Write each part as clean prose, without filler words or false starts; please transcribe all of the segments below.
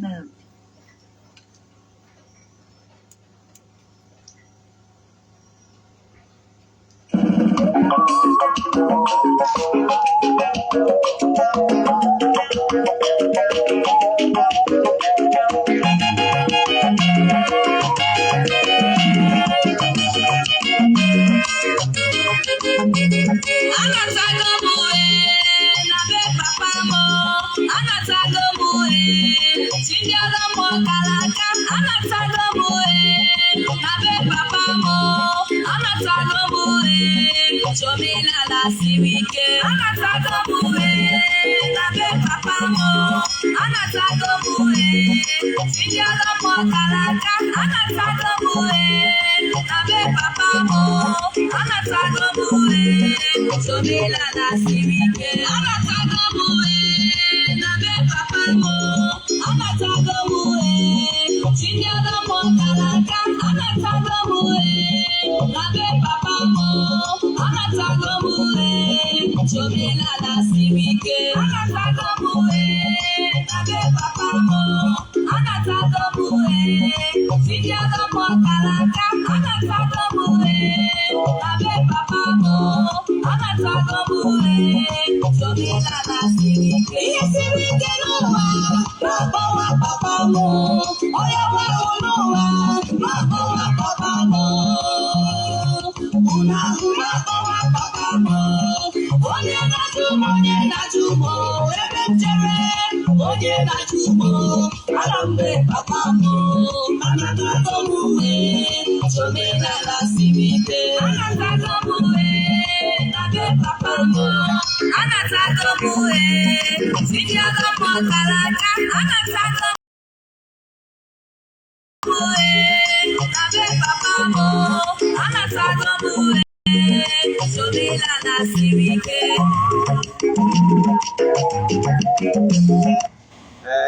mode.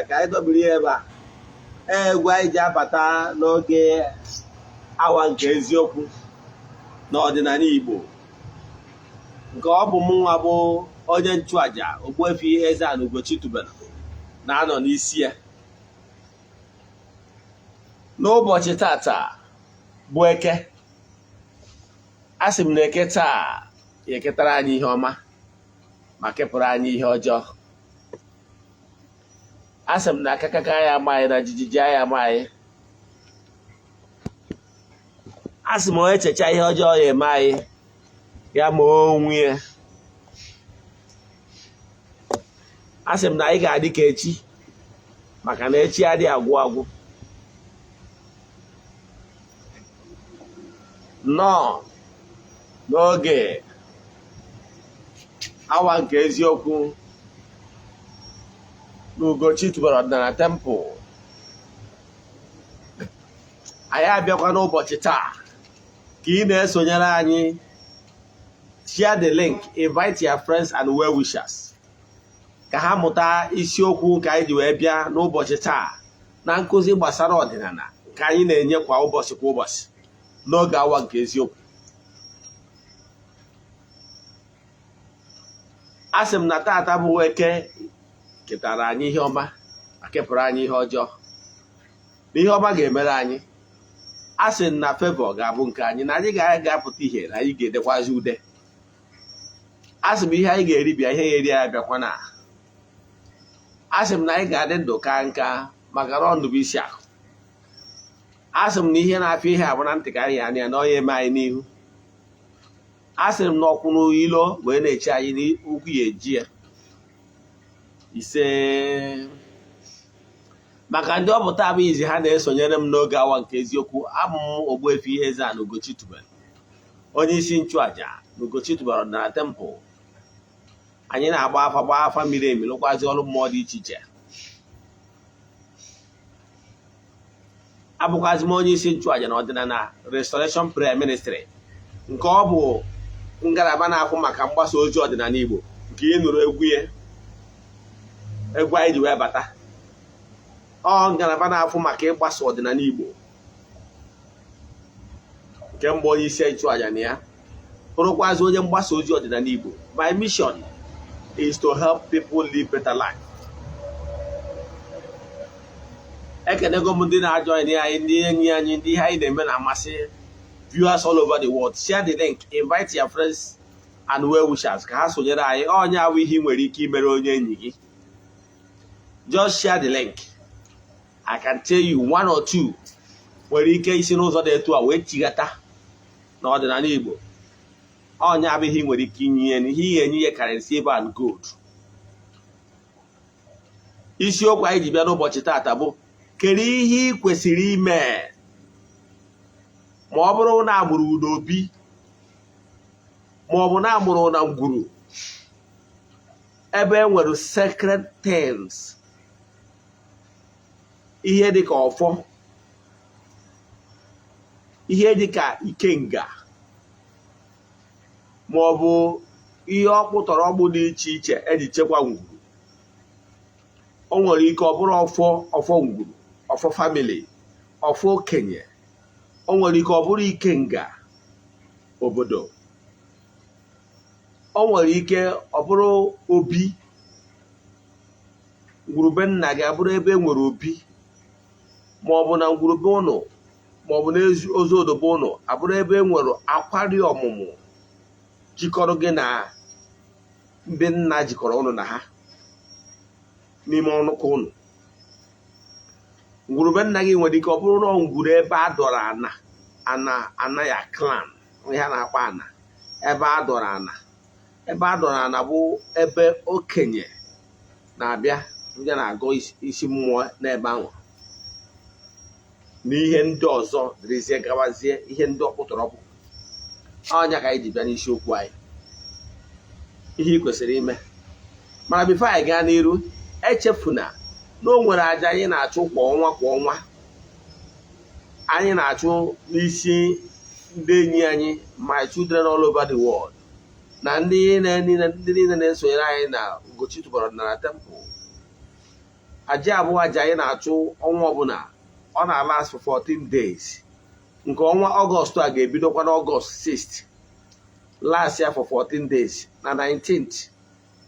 Ka anyị dobiri ebe a egwu anyị ji abata n'oge awa nke eziokwu n'ọdịnala Igbo nke ọ bụ mụnwa bụ onye nchụaja Ogbuefi EZE-ANA Ugochi tubelu na-anọ n'isi ya. N'ụbọchị tata bụ Eke, a sị m na Eke taa eketara anyị ihe ọma ma kepụrụ anyị ihe ọjọọ. A sị m na akakaka ya ama anyị na jijiji ya ama anyị. A sị m onye echecha ihe ọjọọ ya eme anyị ya ma onwe ya. A sị m na anyị ga-adị ka echi maka na echi adịghị agwụ agwụ. Nnọọ n'oge awa nke eziokwu n'Ugochi tubelu ọdịnala temple, anyị abịakwa n'ụbọchị taa ka ị na-esonyere anyị. Share the link, invite your friends and well wishers ka ha mụta isiokwu ka anyị ji wee bịa n'ụbọchị taa na nkụzi gbasara ọdịnala ka anyị na-enye kwa ụbọchị n'oge awa nke eziokwu. A sị m na tata bụ Eke ketara anyị ihe ọma ma kepụrụ anyị ihe ọjọọ na ihe ọma ga-emere anyị. A sị na favor ga-abụ nke anyị na anyị ga-apụta ihe na anyị ga-edekwazi ude. A sị m ihe anyị ga-eribịa ihe ya eri ya bịakwa na. A sị m na anyị ga-adị ndụ ka nka maka na ndụ bụ isi akụ. A sị m na ihe na-afịa ihe abụ na ntị ka anyị anya na onye eme anyị n'ihu. A sị m na ọkwụ n'ilo wee na-eche anyị n'ukwu ya eji ya ise. Maka ndị ọ bụ taa bụ izi ha na-esonyere m n'oge awa nke eziokwu, abụ m Ogbuefi EZE-ANA Ugochi tubelu, onye isi nchụaja n'Ugochi tubelu ọdịnala temple. Anyị na-agba afa miri emi, lụkwazi ọrụ mmụọ dị iche iche. Abụkwazi m onye isi nchụaja na ọdịnala Restoration Prayer Ministry, nke ọ bụ ngalaba na-akwụ maka mgbasa ozi ọdịnala Igbo nke ị nụrụ egwu anyị ji wee bata. Ọ ngalaba na-afụ maka ịgbasa ọdịnala Igbo nke mgbe onye isi nchụaja na ya bụrụkwazi onye mgbasa ozi ọdịnala Igbo. My mission is to help people live better life. ekenego m ndị na-ajoin anyị, ndị enyi anyị, ndị ihe anyị na-eme na-amasị viewers all over the world. Share the link, invite your friends and well wishers ka ha sonyere anyị. Onye awụ ihe nwere ike imere onye enyi gị. Just share the link. I can tell you one or two nwere ike isi n'ụzọ dị etu a wee chighata n'ọdịnala Igbo. Onye abụ ihe nwere ike inye ya ihe enye ya karịrị silver and gold. Isiokwu anyị ji bịa n'ụbọchị taata bụ kedu ihe ị kwesịrị ime ma ọ bụrụ na agbụrụ n'obi ma ọ bụ na amụrụ na ngwuru ebe e nwere secret things, ihe dịka ọfọ, ihe dịka ikenga, ma ọ bụ ihe ọkpụtọrọ ọgbụ dị iche iche eji chekwa ngwuru. O nwere ike ọ bụrụ ọfọ ngwuru, ọfọ family, ọfọ okenye. O nwere ike ọ bụrụ ikenga obodo. O nwere ike ọ bụrụ obi, ngwurube nna gị abụrụ ebe e nwere obi, ma ọ bụ na ngwurube ụnụ ma ọ bụ n'ozu odobe ụnụ abụrụ ebe e nwere akwari ọmụmụ jikọrọ gị na ndị nna jikọrọ ụnụ na ha n'ime ọnụkọ ụnụ. Ngwurube nna gị nwere ike ọ bụrụ na ngwuru ebe a dọrọ ana ya clan, ihe a na-akpọ ana, ebe a dọrọ ana. Ebe a dọrọ ana bụ ebe okenye na-abịa ndị na-agụ isi mmụọ n'ebe ahụ na ihe ndị ọzọ dịrịzie gawazie, ihe ndị ọkpụtọrọkpụ. Ọnya ka anyị ji bịa n'isiokwu anyị, ihe ị kwesịrị ime. Mana bifo anyị gaa n'iru, echefuna na o nwere aja anyị na-achụ kwa ọnwa anyị na-achụ n'isi ndị enyi anyị, my children all over the world, na ndị niile na-esonyere anyị na Ugochi tụbara ọdịnala temple. Aja abụọ aja anyị na-achụ ọnwa ọbụla, ọ na-last for 14 days. Nke ọnwa Ọgọst a ga-ebidokwa n'Ọgọst 6th, last ya for 14 days. Na 19th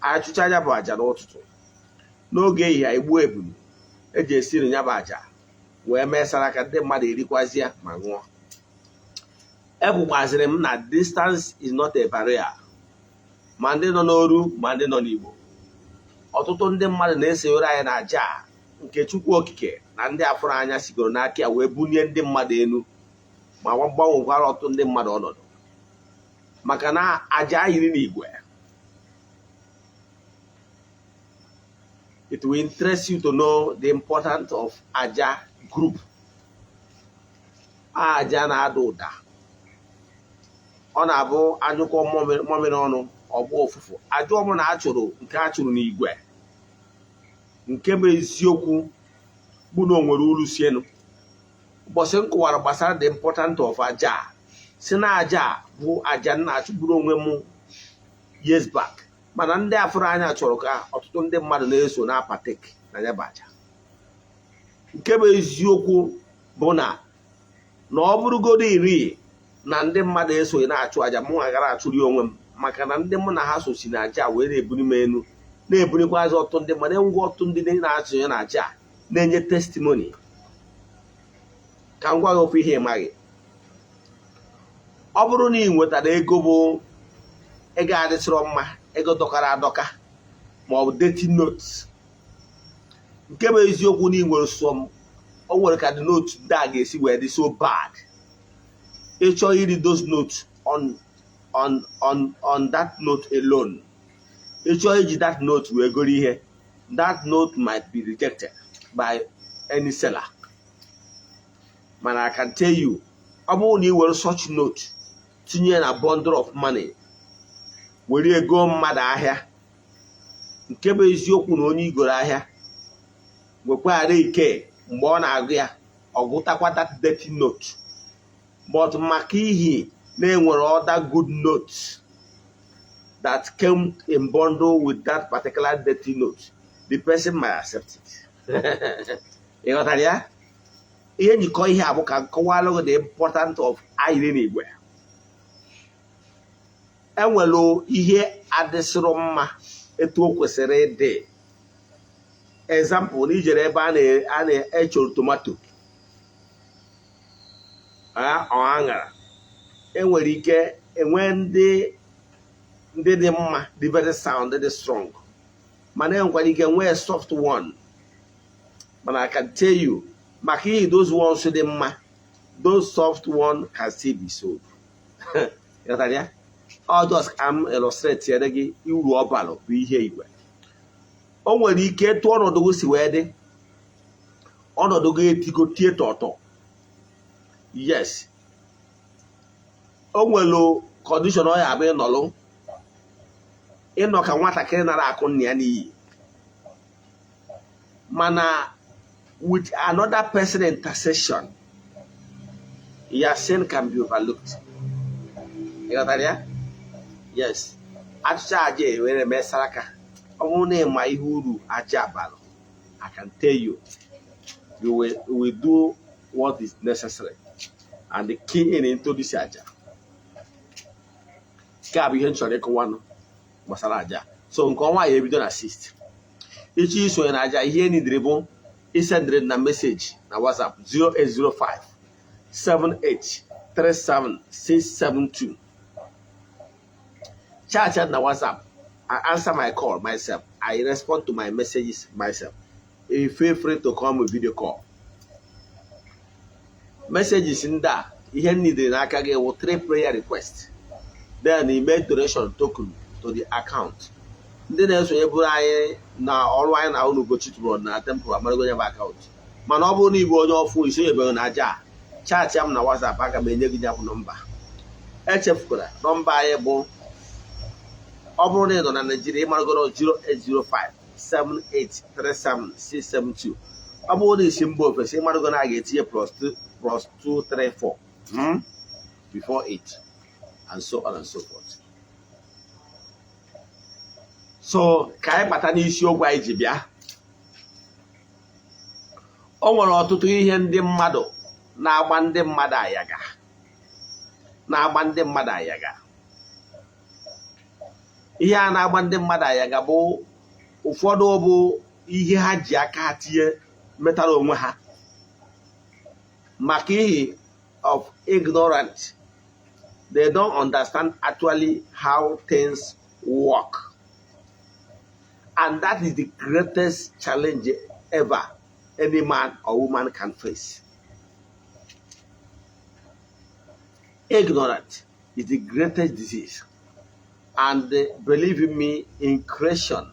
achụcha aja bụ aja n'ụtụtụ. N'oge ehihie egbuo ebulu eji esiri ya bụ aja wee mesara ka ndị mmadụ erikwazie ma ṅụọ. Ekwukwazịrị m na distance is not a barrier. Ma ndị nọ n'oru ma ndị nọ n'Igbo, ọtụtụ ndị mmadụ na-esonyere anyị na aja nke Chukwu Okike na ndị afụrụ anya sigoro n'aka ya wee bunie ndị mmadụ elu ma gbanwekwara ọtụtụ ndị mmadụ ọnọdụ. Maka na aja yiri n'igwe, it will interest you to know the importance of aja group. Aja na-ada ụda, ọ na-abụ anyụkọ mmamịrị ọnụ ọgbụ ụfụfụ. Aja ọbụla achụrụ nke a chụrụ n'igwe, nke bụ eziokwu bụ na o nwere uru sienu. Ụbọchị m kụwara gbasara the importance of aja, si na aja bụ aja na-achụgburu onwe m years back, mana ndị afụrụ anya chọrọ ka ọtụtụ ndị mmadụ na-eso na-apateki na ya bụ aja. Nke bụ eziokwu bụ na ọ bụrụgodo iri na ndị mmadụ esoghị na-achụ aja, mụ agara achụri onwe m, maka na ndị mụ na ha sosi na aja wee na-ebuli m elu, na-ebulikwazi ọtụtụ ndị mmadụ. Enwe ọtụtụ ndị na-achụnye na aja na-enye testimony. Ka m gwa gị okwu ihe ị maghị. Ọ bụrụ na ị nwetara ego bụ ego adịsịrọ mma, ego dọkara adọka, ma ọ bụ dirty notes, nke bụ eziokwu na ị nwere o nwere ka the note ndị a ga-esi wee dị so bad. Ị chọọ iri those notes on that note alone, ị chọọ iji that note wee goro ihe, that note might be rejected by any seller. Mana I can tell you, ọ bụrụ na ị were such note tinye na bundle of money, were ego mmadụ ahịa, nke bụ eziokwu na onye igoro ahịa nwekwara ike mgbe ọ na-agụ ya ọ gụtakwa that dirty note, but maka ihi na-enwere other good notes that came in bundle with that particular dirty note, the person might accept it. Ị ghọtara ya? Ihe njikọ ihe abụ ka nkọwalụ the importance of ayiri n'igwe. Enwelu ihe adịsịrọ mma etu o kwesịrị ịdị example, n'ijere ebe a na-echoro tomato ọ aṅara, enwere ike enwe ndị dị mma, dị very sound, dị strong, mana enwekwara ike nwee soft one. But I can tell you, maka ihe those ones dị mma, those soft one can still be sold. I'll just illustrate here gị uru ọbalụ bụ ihe igwe. O nwere ike etu ọnọdụ gị si wee dị, ọnọdụ gị etigo tie tọtọ. Yes, o nwere condition ọ ya abụ ịnọlụ, ịnọ ka nwatakịrị nara akụ nna ya n'iyi, mana with another person intercession, your sin can be overlooked. You got that, yeah? Yes. Achịcha aja were eme saraka. Ọ bụrụ na ịma ihe uru aja abalị, I can tell you, you will do what is necessary. And the key in into this aja. Ka bụ ihe nchọrọ ịkọwa gbasara aja. So nke ọnwa ya ebido na 6th. Ichi isonye na aja, ihe nidiri bụ isendịrị na message na WhatsApp 0805 7837672. Chat na WhatsApp. I answer my call myself. I respond to my messages myself. If you feel free to come with video call. Messages in that, ihe nidiri n'aka gị wụ 3 prayer requests. Then he made donation token to the account. Ndị na-esonye bụrụ anyị na ọrụ anyị na Ugochi tụrụ na temple amaragonye bụ akaụntụ. Mana ọ bụrụ na ịbụ onye ọfụ isonyebeghị na aja, chat ya m na WhatsApp, aga m enye gị nyabụ nọmba. Echefukwara nọmba anyị bụ, ọ bụrụ na ị nọ na Nigeria, ịmaragoro 0805 7837672. Ọ bụrụ na isi mba ofesi, ịmaragoro na a ga-etinye +234 before 8, and so on and so forth. So ka anyị bata n'isiokwu anyị ji bịa. O nwere ọtụtụ ihe ndị mmadụ na-agba ndị mmadụ ayaga. Ihe a na-agba ndị mmadụ ayaga bụ ụfọdụ bụ ihe ha ji aka ha tinye metara onwe ha maka ihe of ignorant. They don't understand actually how things work. And that is the greatest challenge ever any man or woman can face. Ignorance is the greatest disease. And believe in me, in creation,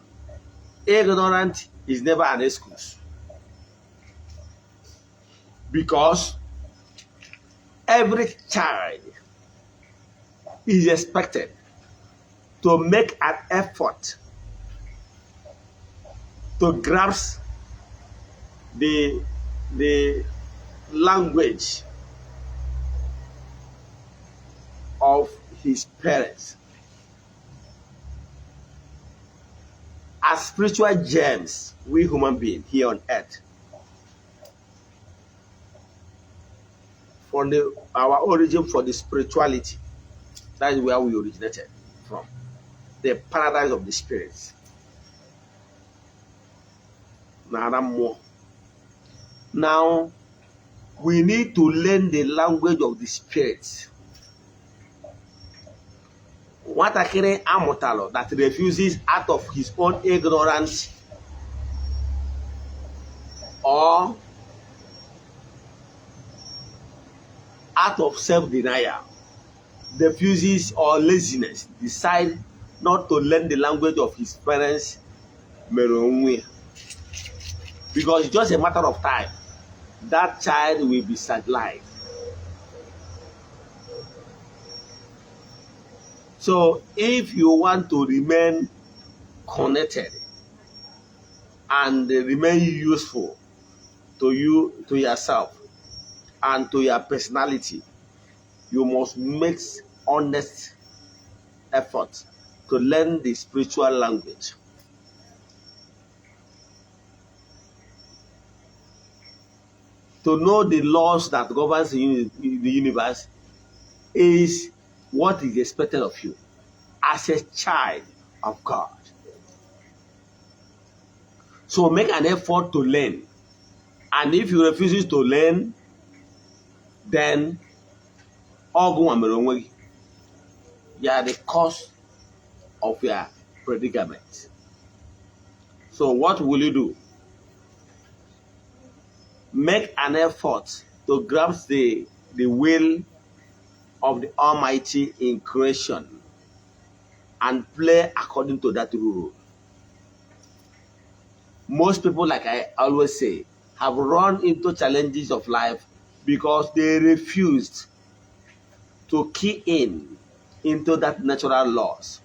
ignorance is never an excuse. Because every child is expected to make an effort to grasp the language of his parents. As spiritual gems, we human beings here on earth, from our origin for the spirituality, that is where we originated from, the paradise of the spirits. Now, we need to learn the language of the spirits. Nwatakịrị amụtalụ that refuses out of his own ignorance or out of self-denial, refuses or laziness, decide not to learn the language of his parents, because it's just a matter of time that child will be sidelined. So if you want to remain connected and remain useful to you, to yourself, and to your personality, you must make honest effort to learn the spiritual language. To know the laws that governs the universe is what is expected of you as a child of God. So make an effort to learn. And if you refuse to learn, then you are the cause of your predicament. So what will you do? Make an effort to grasp the will of the Almighty in creation and play according to that rule. Most people, like I always say, have run into challenges of life because they refused to key in into that natural laws.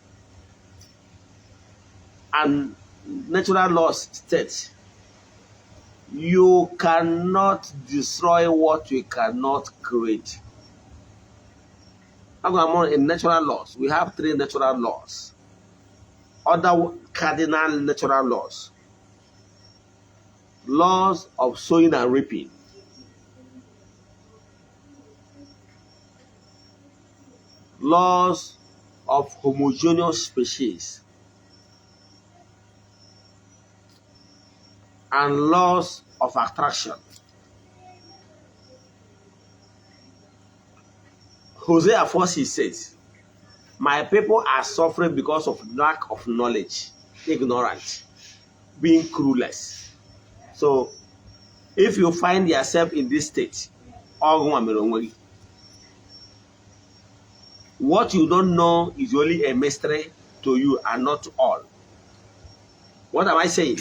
And natural laws state you cannot destroy what you cannot create. In natural laws, we have 3 natural laws. Other cardinal natural laws. Laws of sowing and reaping. Laws of homogeneous species. And laws of attraction. Hosea 4:6 says, my people are suffering because of lack of knowledge, ignorant, being clueless. So, if you find yourself in this state, what you don't know is only a mystery to you and not to all. What am I saying?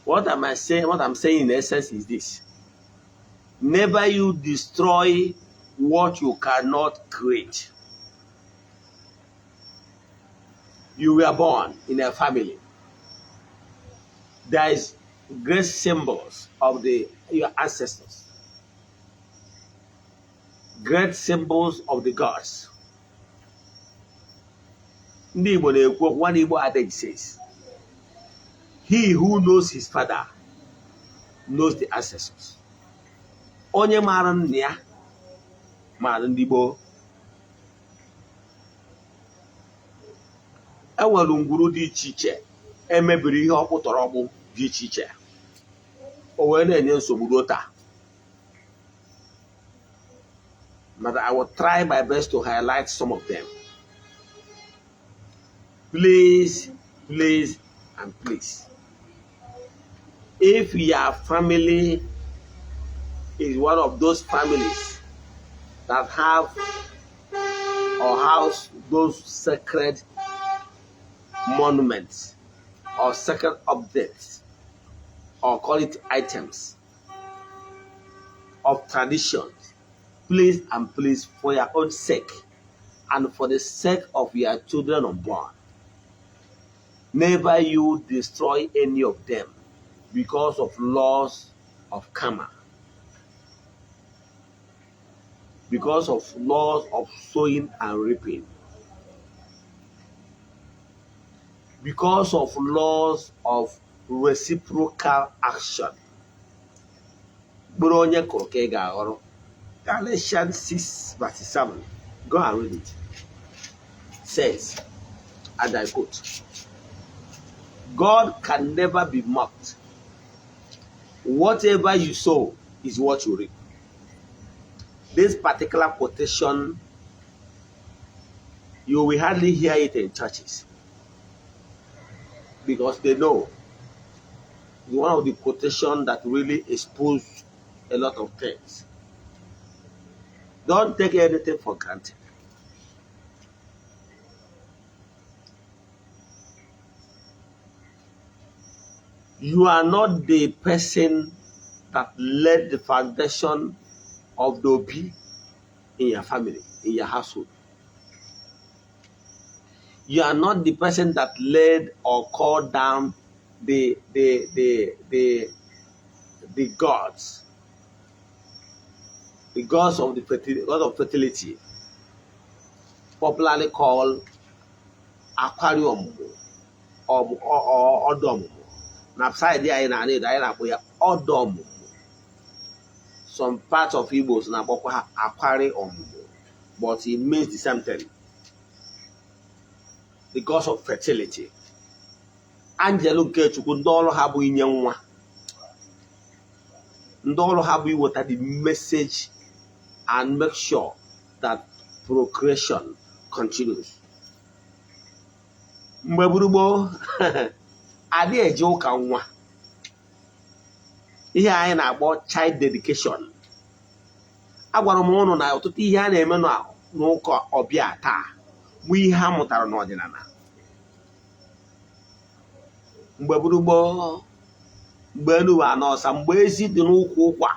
What am I saying? What I'm saying in essence is this. Never you destroy what you cannot create. You were born in a family. There is great symbols of your ancestors. Great symbols of the gods. One Igbo adage says, he who knows his father knows the ancestors. Onye mara nna ya mara ndị Igbo. Enwere ngwuru dị iche iche emebiri ihe ọkpụtọrọkpụ dị iche iche. O wee na-enye nsogbu ruo taa. But I will try my best to highlight some of them. Please, please, and please. If your family is one of those families that have or house those sacred monuments or sacred objects, or call it items of traditions, please and please, for your own sake and for the sake of your children unborn, never you destroy any of them because of laws of karma, because of laws of sowing and reaping, because of laws of reciprocal action. Galatians 6:7. Go and read it. Says, and I quote, God can never be mocked. Whatever you sow is what you reap. This particular quotation, you will hardly hear it in churches because they know it's one of the quotations that really expose a lot of things. Don't take anything for granted. You are not the person that laid the foundation of the Obi in your family, in your household. You are not the person that led or called down the gods, the gods of fertility, popularly called aquarium or odom. Some parts of Igbos na aquarium, but it means the same thing. The gods of fertility. angel nke Chukwu ndị ọrụ ha bụ inye nwa, ndị ọrụ ha bụ iweta the message and make sure that procreation continues. Mgbe gburugburu adị eje ụka nwa, ihe anyị na-akpọ child dedication. Agwara m ụnụ na ọtụtụ ihe a na-eme n'ụka ọbịa taa bụ ihe ha mụtara n'ọdịnala. Mgbe gburugburu mgbe elu anọsa, mgbe ezi dị n'ụkwụ ụkwa,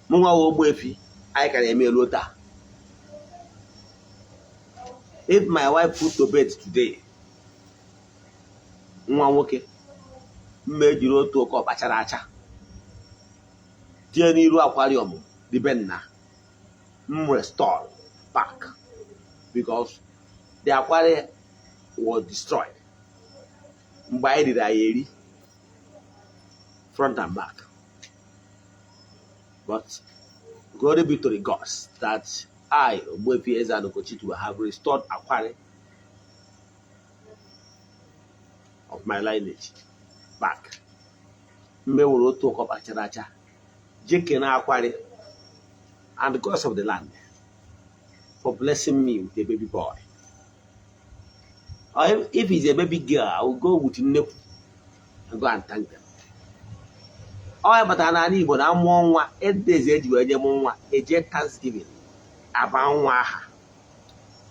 mụnwa Ogbuefi anyị ka na-eme elu taa. If my wife put to bed today, nwa nwoke mma ejiri otu oke ọkpa chara acha tie n'iru aquarium dị be nna m restore back because the aquarium was destroyed mgbe anyị riri anyị eri front and back. But glory be to the gods that I, Ogbuefi EZE-ANA Ugochi, to have restored aquarium of my lineage back. Mgbe were otu ọkọpa chara acha jeke na aquarium and the gods of the land for blessing me with a baby boy. Or if it's a baby girl, I will go with Nepu and go and thank them. Ọ batara n'ala Igbo na amụọ nwa 8 days eji wee je mụọ nwa eje Thanksgiving aba nwa aha.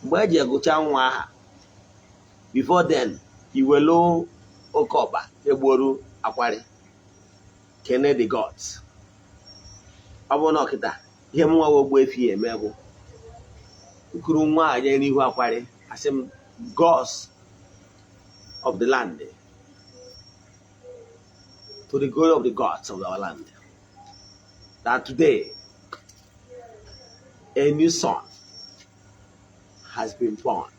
Mgbe eji egụcha nwa aha, before then iwelu oke ọba egboro akwari kene the gods. Ọ bụ na ọkịta ihe mụnwa Ogbuefi eme bụ nkuru nwa aja n'ihu akwari asị m gods of the land, to the glory of the gods of our land, that today a new son has been born.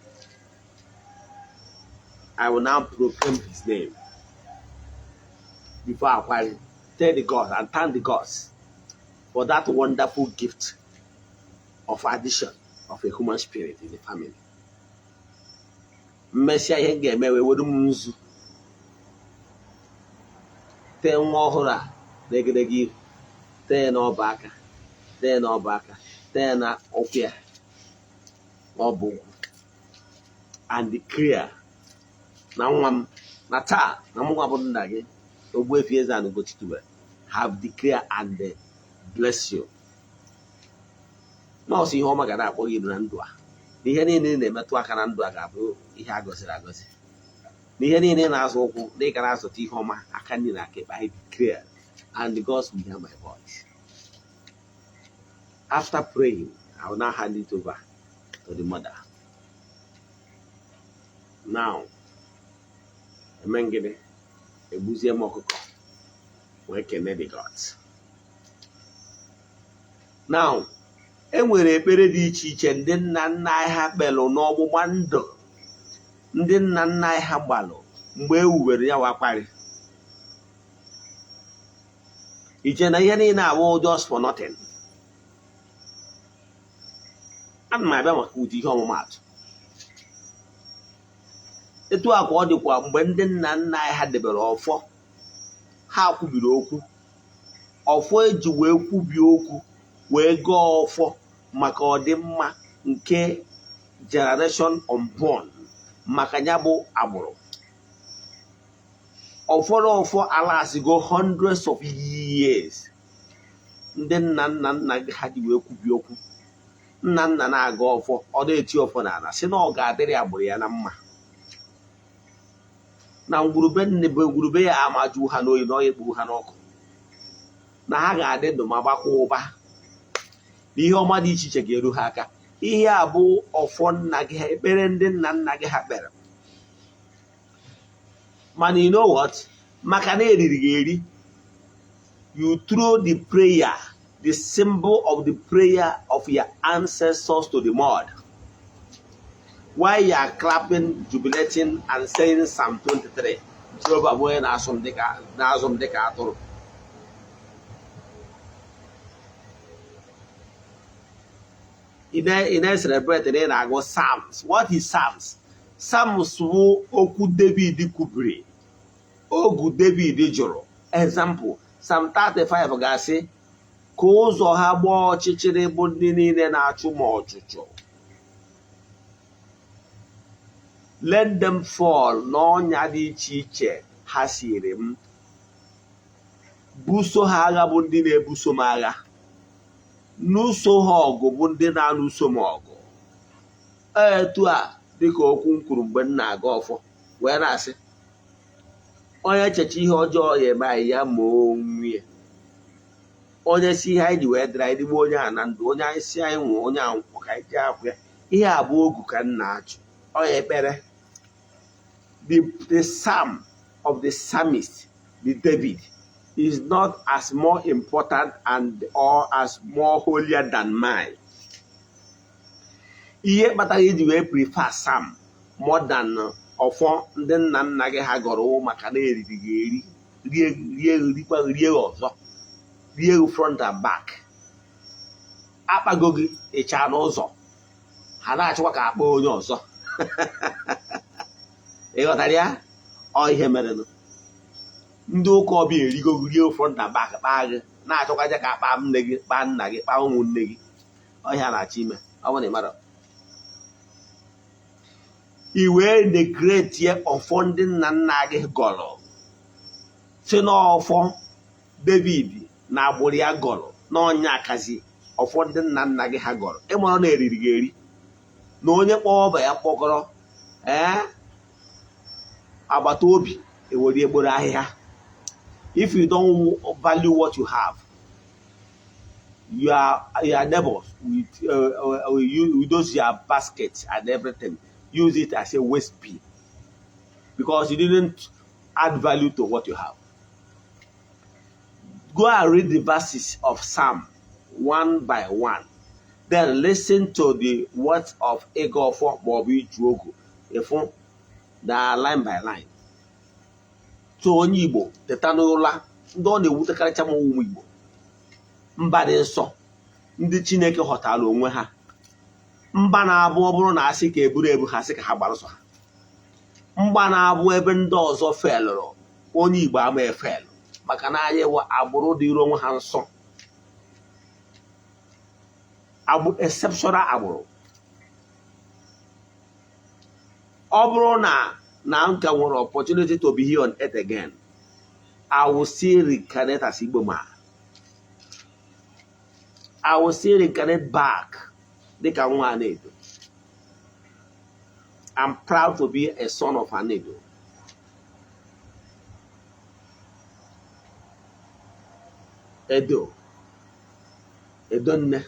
I will now proclaim his name before I tell the gods and thank the gods for that wonderful gift of addition of a human spirit in the family. Mmesịa ihe ga-eme wee were m nzu tee nwa ọhụrụ a n'egedege ihu, tee n'ọba aka, tee n'ọba aka, tee na ụkwụ ya ọbụ ugwu, and declare na nwa m na taa na mụnwa bụ nna gị Ogbuefi EZE-ANA Ugochi have declared and bless you. Na ọsọ ihe ọma ga na-akpọ gị na ndụ a, n'ihe niile na-emetụ aka na ndụ a ga-abụ ihe a gọziri agọzi. N'ihe niile na-azụ ụkwụ dị ka na-azụta ihe ọma aka niile aka ebe I declare, and the gods will hear my voice. After praying, I will now hand it over to the mother. Now, emengene ebuzie m ọkụkọ wee kene the gods. Now, enwere ekpere dị iche iche ndị nna nna anyị ha kpelụ n'ọgbụgba ndụ, ndị nna nna anyị ha gbalụ mgbe e wuwere ya wakparị. Iche na ihe niile abụ just for nothing. Ana m abịa maka ụdị ihe ọmụmaatụ. Etu a ka ọ dịkwa mgbe ndị nna nna anyị ha debere ọfọ, ha kwubiri okwu, ọfọ eji wee kwubi okwu wee gọọ ọfọ maka ọdịmma nke generation unborn, maka ya bụ agbụrụ. Ọfọrọ ọfọ alasigo hundreds of years. Ndị nna nna nna gị ha ji wee kwubi okwu, nna nna na-aga ọfọ, ọ na-eti ọfọ n'ala sị na ọ ga-adịrị agbụrụ ya na mma, na ngwurube ya amaju ha n'oyi na ọ ekpuru ha n'ọkụ, na ha ga-adị ndụ ma gbakwa ụba, na ihe ọma dị iche iche ga-eru ha aka. Ihe a bụ ọfọ nna gị ha, ekpere ndị nna nna gị ha kpere. Mana you know what? Maka na eriri gị eri, you throw the prayer, the symbol of the prayer of your ancestors to the mud, while you are clapping, jubilating, and saying Psalm 23. Jehovah boy na asum deka atụrụ. Ị na-celebrate na-agụ Psalms. What is Psalms? Psalms wụ okwu David kwubiri ogu David jụrụ. Example, Psalm 35 ga-asị ka ụzọ ha gbaa ọchịchịrị bụ ndị niile na-achụ m ọchụchụ. Let them fall n'ọnya dị iche iche ha siri m. Buso ha agha bụ ndị na-ebuso m agha. N'ụso ha ọgụ bụ ndị na-alụso m ọgụ. Etu a dịka okwu m kwuru mgbe m na-aga ọfọ wee na-asị onye echeche ihe ọjọọ ya eme anyị ya ma onwe. Onye si ihe anyị ji wee dịrị anyị dịgbo onye a na ndụ, onye anyị si anyị nwụọ onye ahụ ka anyị ji akwụ ya. Ihe a bụ ogu ka m na-achụ. Onye ekpere. The psalm of the psalmist, the David, is not as more important and or as more holier than mine. Ihe kpatara iji wee prefer psalm more than ọfọ ndị nna nna gị ha gọrọ maka na eriri gị rie ọzọ, rie front and back. Akpago gị ịcha n'ụzọ ha na-achịkwa ka akpa onye ọzọ. Ịghọtara ya? Ọ ihe mere ndị ụka ọbịa erigo rie front and back kpaa gị na-achọkwaja ka akpa nne gị kpaa nna gị kpaa ụmụnne gị. Ọhịa na-achọ ime ọ bụ na ịmara. I wee neglect ọfọ ndị nna nna gị gọrọ si n'ọfọ David na agbụrụ ya gọrọ n'ọnya akazi ọfọ ndị nna nna gị ha gọrọ. Ịmara na eriri gị eri na onye kpọọ ọba ya kpọkọrọ agbata obi ewere egboro ahịhịa. If you don't value what you have, your neighbors with those your baskets and everything, use it as a waste bin because you didn't add value to what you have. Go and read the verses of Psalm one by one. Then listen to the words of Egofo Bobi Juogu. If they are line by line. So onye Igbo teta n'ụla ndị ọ na-ewutekarịcha m ụmụ Igbo mba dị nsọ ndị Chineke họtara onwe ha. Mba na-abụ ọ bụrụ na asị ka eburu ebu ha sị ka ha gbara ọsọ ha. Mba na-abụ ebe ndị ọzọ felụrụ onye Igbo ama efelu maka na anyị wụ agbụrụ dịrị onwe ha nsọ. Exceptional agbụrụ. Ọ bụrụ na nka nwere opportunity to be here on earth again, I will still reincarnate as Igbo man. I will still reincarnate back. Dịka nwa Anedo. I'm proud to be a son of Anedo. Edo nne.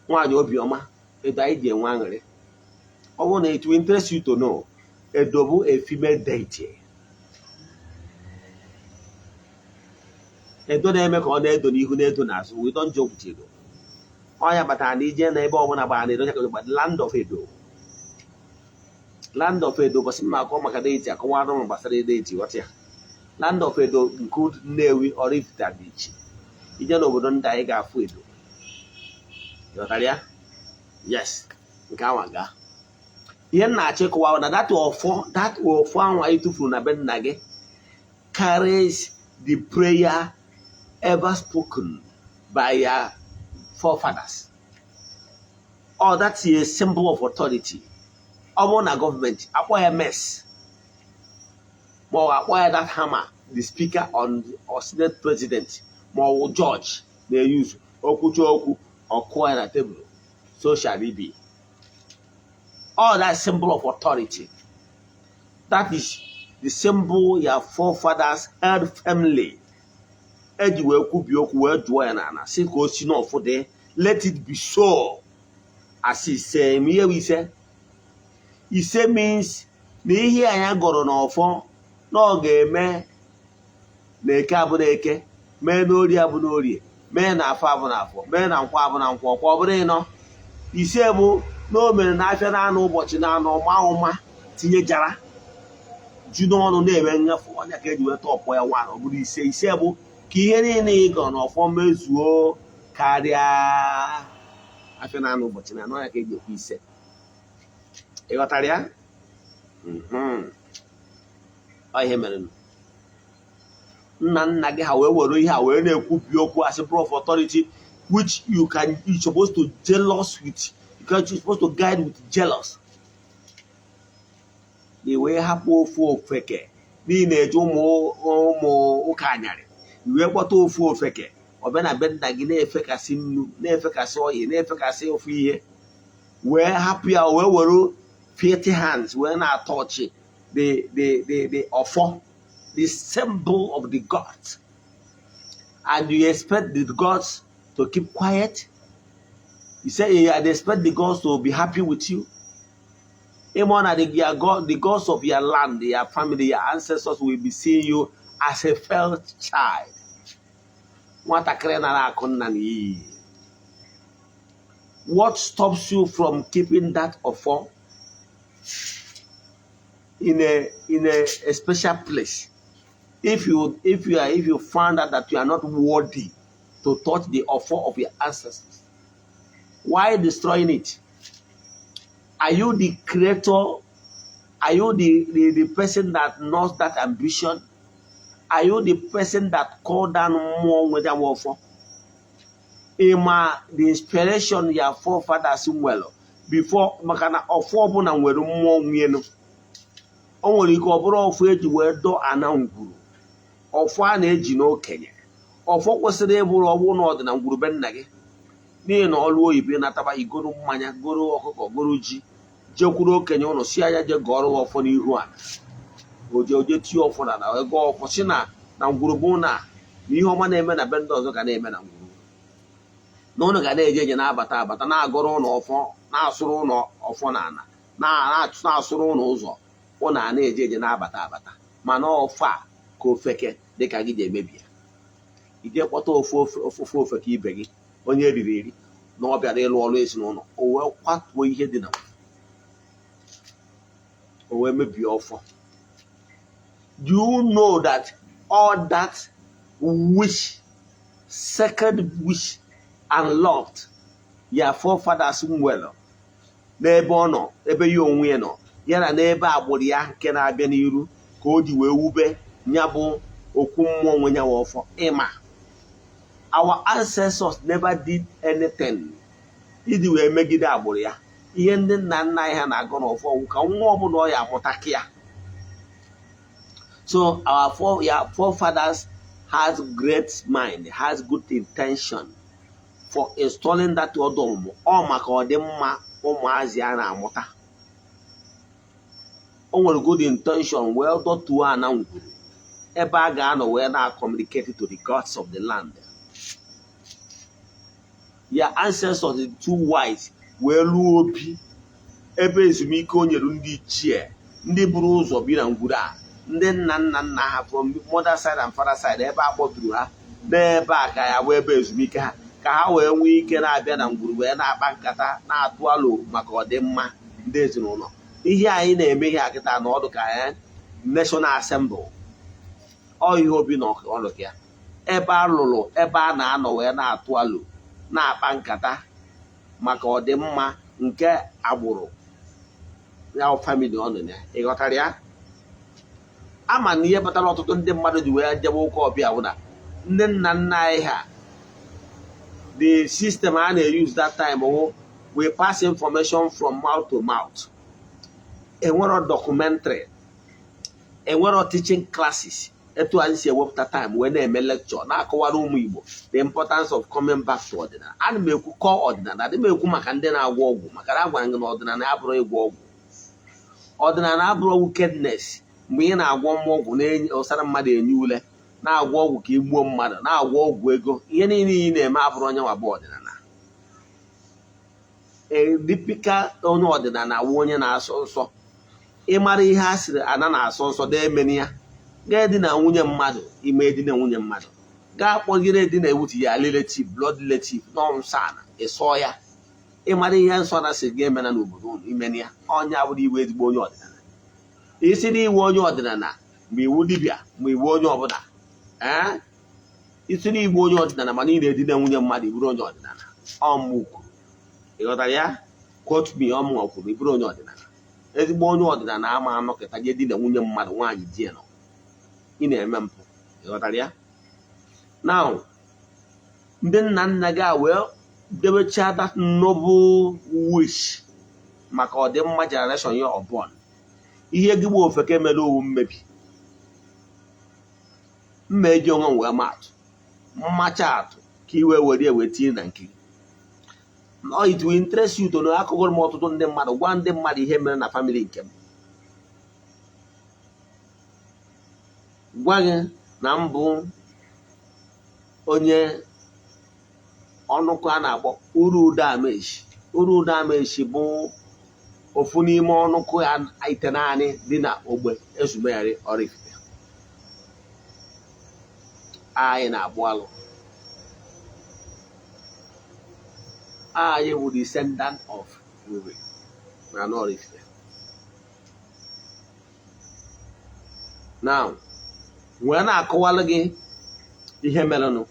Nwaanyị obiọma. Edo anyị ji enwe aṅụrị. Ọ bụrụ na it will interest you to know, Edo bụ a female deity. Edo na-eme ka ọ na-edo n'ihu na-edo n'azụ. We don't joke with Edo. Ọnya batara na ije na ebe ọbụla gbara na Edo chakwa land of Edo. Land of Edo bụsị mma akọ maka deity akọwa ọrụ gbasara deity ghọta ya. Land of Edo include Nnewi, Oraifite dị iche. Ije n'obodo ndị anyị ga-afụ Edo. Ghọtara ya? Yes. Nke anwa gaa. Ihe na-achịkọwa na that ọfọ ahụ anyị tụfuru na be nna gị carries the prayer ever spoken by your forefathers. Oh, that's a symbol of authority. Ọ bụrụ na gọọmenti akpọ ya mess ma ọ akpọ ya that hammer, the speaker or senate president ma ọ wụ judge na-eyuzu okwuchi okwu ọkụọ ya na tebụl. So shall it be. All that symbol of authority. That is the symbol your forefathers held firmly. Eji wee kwubi okwu wee jụọ ya n'ala sị ka o si n'ọfụ dị. Let it be so. As he say, ise means na ihe anyị gọrọ n'ọfọ na ọ ga-eme na eke abụ na eke, mee n'orie abụ na orie, mee na afọ abụ na afọ, mee na nkwọ abụ na nkwọ, ọkwa ọ bụrụ ịnọ. Ise bụ na o mere na afịa na-anọ ụbọchị na-anọ ụma tinye jara ju n'ọnụ na-eme nnyefe ọnya ka eji wee tọpụ ya nwa ọ bụrụ ise. Ise bụ ka ihe niile ị gọrọ n'ọfọ mezuo karịa afịa na-anọ ụbọchị na-anọ ya ka eji ekwu ise. ị ghọtara ya? Ọ ihe mere nna nna gị ha wee were ihe a wee na-ekwubi okwu as a proof of authority, which you're supposed to jealous with, because you're supposed to guide with jealous. They wee hapụ ofu ofeke n'ihi na-eje ụmụ ụka anyarị, iwee kpọta ofu ofeke ọbịa na be nna gị na-efekasị nnu, na-efekasị oyi, na-efekasị ofu ihe, wee hapụ ya wee were filthy hands wee na-atọchị the offer, the symbol of the gods, and you expect the gods to keep quiet? You say you expect the gods to be happy with you? The gods of your land, your family, your ancestors will be seeing you as a failed child. What stops you from keeping that offer in a special place? If you find out that you are not worthy to touch the offer of your ancestors, why destroying it? Are you the creator? Are you the person that knows that ambition? Are you the person that called down more with your offer? Ima the inspiration your forefathers well before makana offer bụ na nwere mmụọ nwenu. O nwere ike ọ bụrụ ọfọ eji wee dọ ana ngwuru, ọfọ a na-eji n'okenye, ọfọ kwesịrị ịbụrụ ọbụ n'ọdị na ngwuru be nna gị, n'ihi na ọlụ oyibo nataba igoro mmanya, goro ọkụkọ, goro ji, jekwuru okenye ụlọ si anya je gọrọ ọfọ n'ihu a oje tie ọfọ na ego ọfọ si na ngwuru bụ na ihe ọma na-eme na be ndị ọzọ ga na-eme na ngwuru, na ụnụ ga na-eje eje na-abata abata na-agọrọ ụlọ ọfọ, na-asụrụ ụlọ ọfọ na ana, na-asụrụ ụlọ ụzọ ụnụ a na-eje eje na-abata abata, mana ọfọ a ka ofeke dịka gị ji emebi ya. Ije kpọta ofu ofeke ibe gị onye eriri eri na ọ bịara ịlụ ọrụ ezinụlọ, o wee kwatuo ihe dị na o wee mebie ọfọ. Do you know that all that wish, second wish and loved your forefathers well n'ebe ọ nọ, ebe ya onwe ya nọ, ya na n'ebe agbụrụ ya nke na-abịa n'iru ka o ji wee wube ya bụ okwu mmụọ nwe ya ọfọ? Ịma, our ancestors never did anything iji wee megide agbụrụ ya. Ihe ndị nna nna anyị ha na-agọ n'ọfọ ka nwa ọbụla ọ ya amụta ya. So our forefathers has great mind, has good intention for installing that ọdọmụmụ, ọ maka ọdịmma ụmụazị a na-amụta. O nwere good intention wee dọtuo ana ngwuru ebe a ga-anọ wee na-communicate to the gods of the land. Your ancestors is too wise wee lụọ obi ebe ezumike o nyere ndị ichie ndị buru ụzọ bi na ngwuru a, ndị nna nna nna ha from mother side and father side, ebe a kpọbiri ha n'ebe a ka ya bụ ebe ezumike ha, ka ha wee nwee ike na-abịa na ngwuru wee na-akpa nkata na-atụ alo maka ọdịmma ndị ezinụlọ. Ihe anyị na-eme ihe akịta na ọdụ ka ya National Assembly, ọ ihe obi na ọlụ ya, ebe a lụrụ ebe a na-anọ wee na-atụ alo na-akpa nkata maka ọdịmma nke agbụrụ ya family ọnụ ya. Ị ghọtara ya? Ama na ihe kpatara ọtụtụ ndị mmadụ ji wee jebe ụka ọbịa bụ na ndị nna nna anyị ha, the system a na-use that time we pass information from mouth to mouth. Enwero documentary, enwero teaching classes, etu anyị si ewepụta time wee na-eme lecture na-akọwara ụmụ Igbo the importance of coming back to ọdịnala. Ana m ekwu kọọ ọdịnala, adị m ekwu maka ndị na-agwọ ọgwụ, maka na agwara gị na ọdịnala abụrụ ịgwọ ọgwụ. Ọdịnala abụrụ wickedness. Mgbe ị na-agwọ mmụọ ọgwụ na-enye ụsara mmadụ enye ule, na-agwọ ọgwụ ka igbuo mmadụ, na-agwọ ọgwụ ego, ihe niile ị na-eme abụrụ onye nwa bụ ọdịnala. Dipika onye ọdịnala wụ onye na-asọ nsọ. Ịmara ihe a sịrị ana na-asọ nsọ na-emeni ya, gaa edina nwunye mmadụ, ime edina nwunye mmadụ, gaa kpọgide edina ewuti ya relative, blood relative nọ nsọ ana, ịsọ ya. Ịmara ihe nsọ na sị ga-eme na n'obodo unu, imeni ya, onye abụrụ iwe ezigbo onye ọdịnala. Isi na iwe onye ọdịnala ma iwu dibịa ma iwu onye ọbụla, isi na igbu onye ọdịnala mana ị na-edina nwunye mmadụ iburu onye ọdịnala. Ọmụ kwuru, ị ghọtara ya? Quote me, ọmụ kwuru iburu onye ọdịnala. ezigbo onye ọdịnala ama anọkịta je di na nwunye mmadụ nwaanyị di ya nọ ị na-eme mpụ. Ịghọtara ya? Now ndị nna nna gị a wee debecha that noble wish maka ọdịmma generation ya ọbụla. Ihe gị bụ ofeke mere owu mmebi mma eji onwe wee maatụ mmacha atụ ka iwe were wee tinye na nke no, it will interest you to know. Akụgụrụ m ọtụtụ ndị mmadụ gwa ndị mmadụ ihe mere na family nke m, gwa gị na mbụ onye ọnụkụ a na-akpọ uru udo amechi. Uru udo amechi bụ ofu n'ime ọnụkụ ya ite naanị dị na ogbe Ezumeri Oraifite. Anyị na-abụ alụ, anyị bụ descendant of Uri na Oraifite. Now wee na-akọwalụ gị ihe merenụ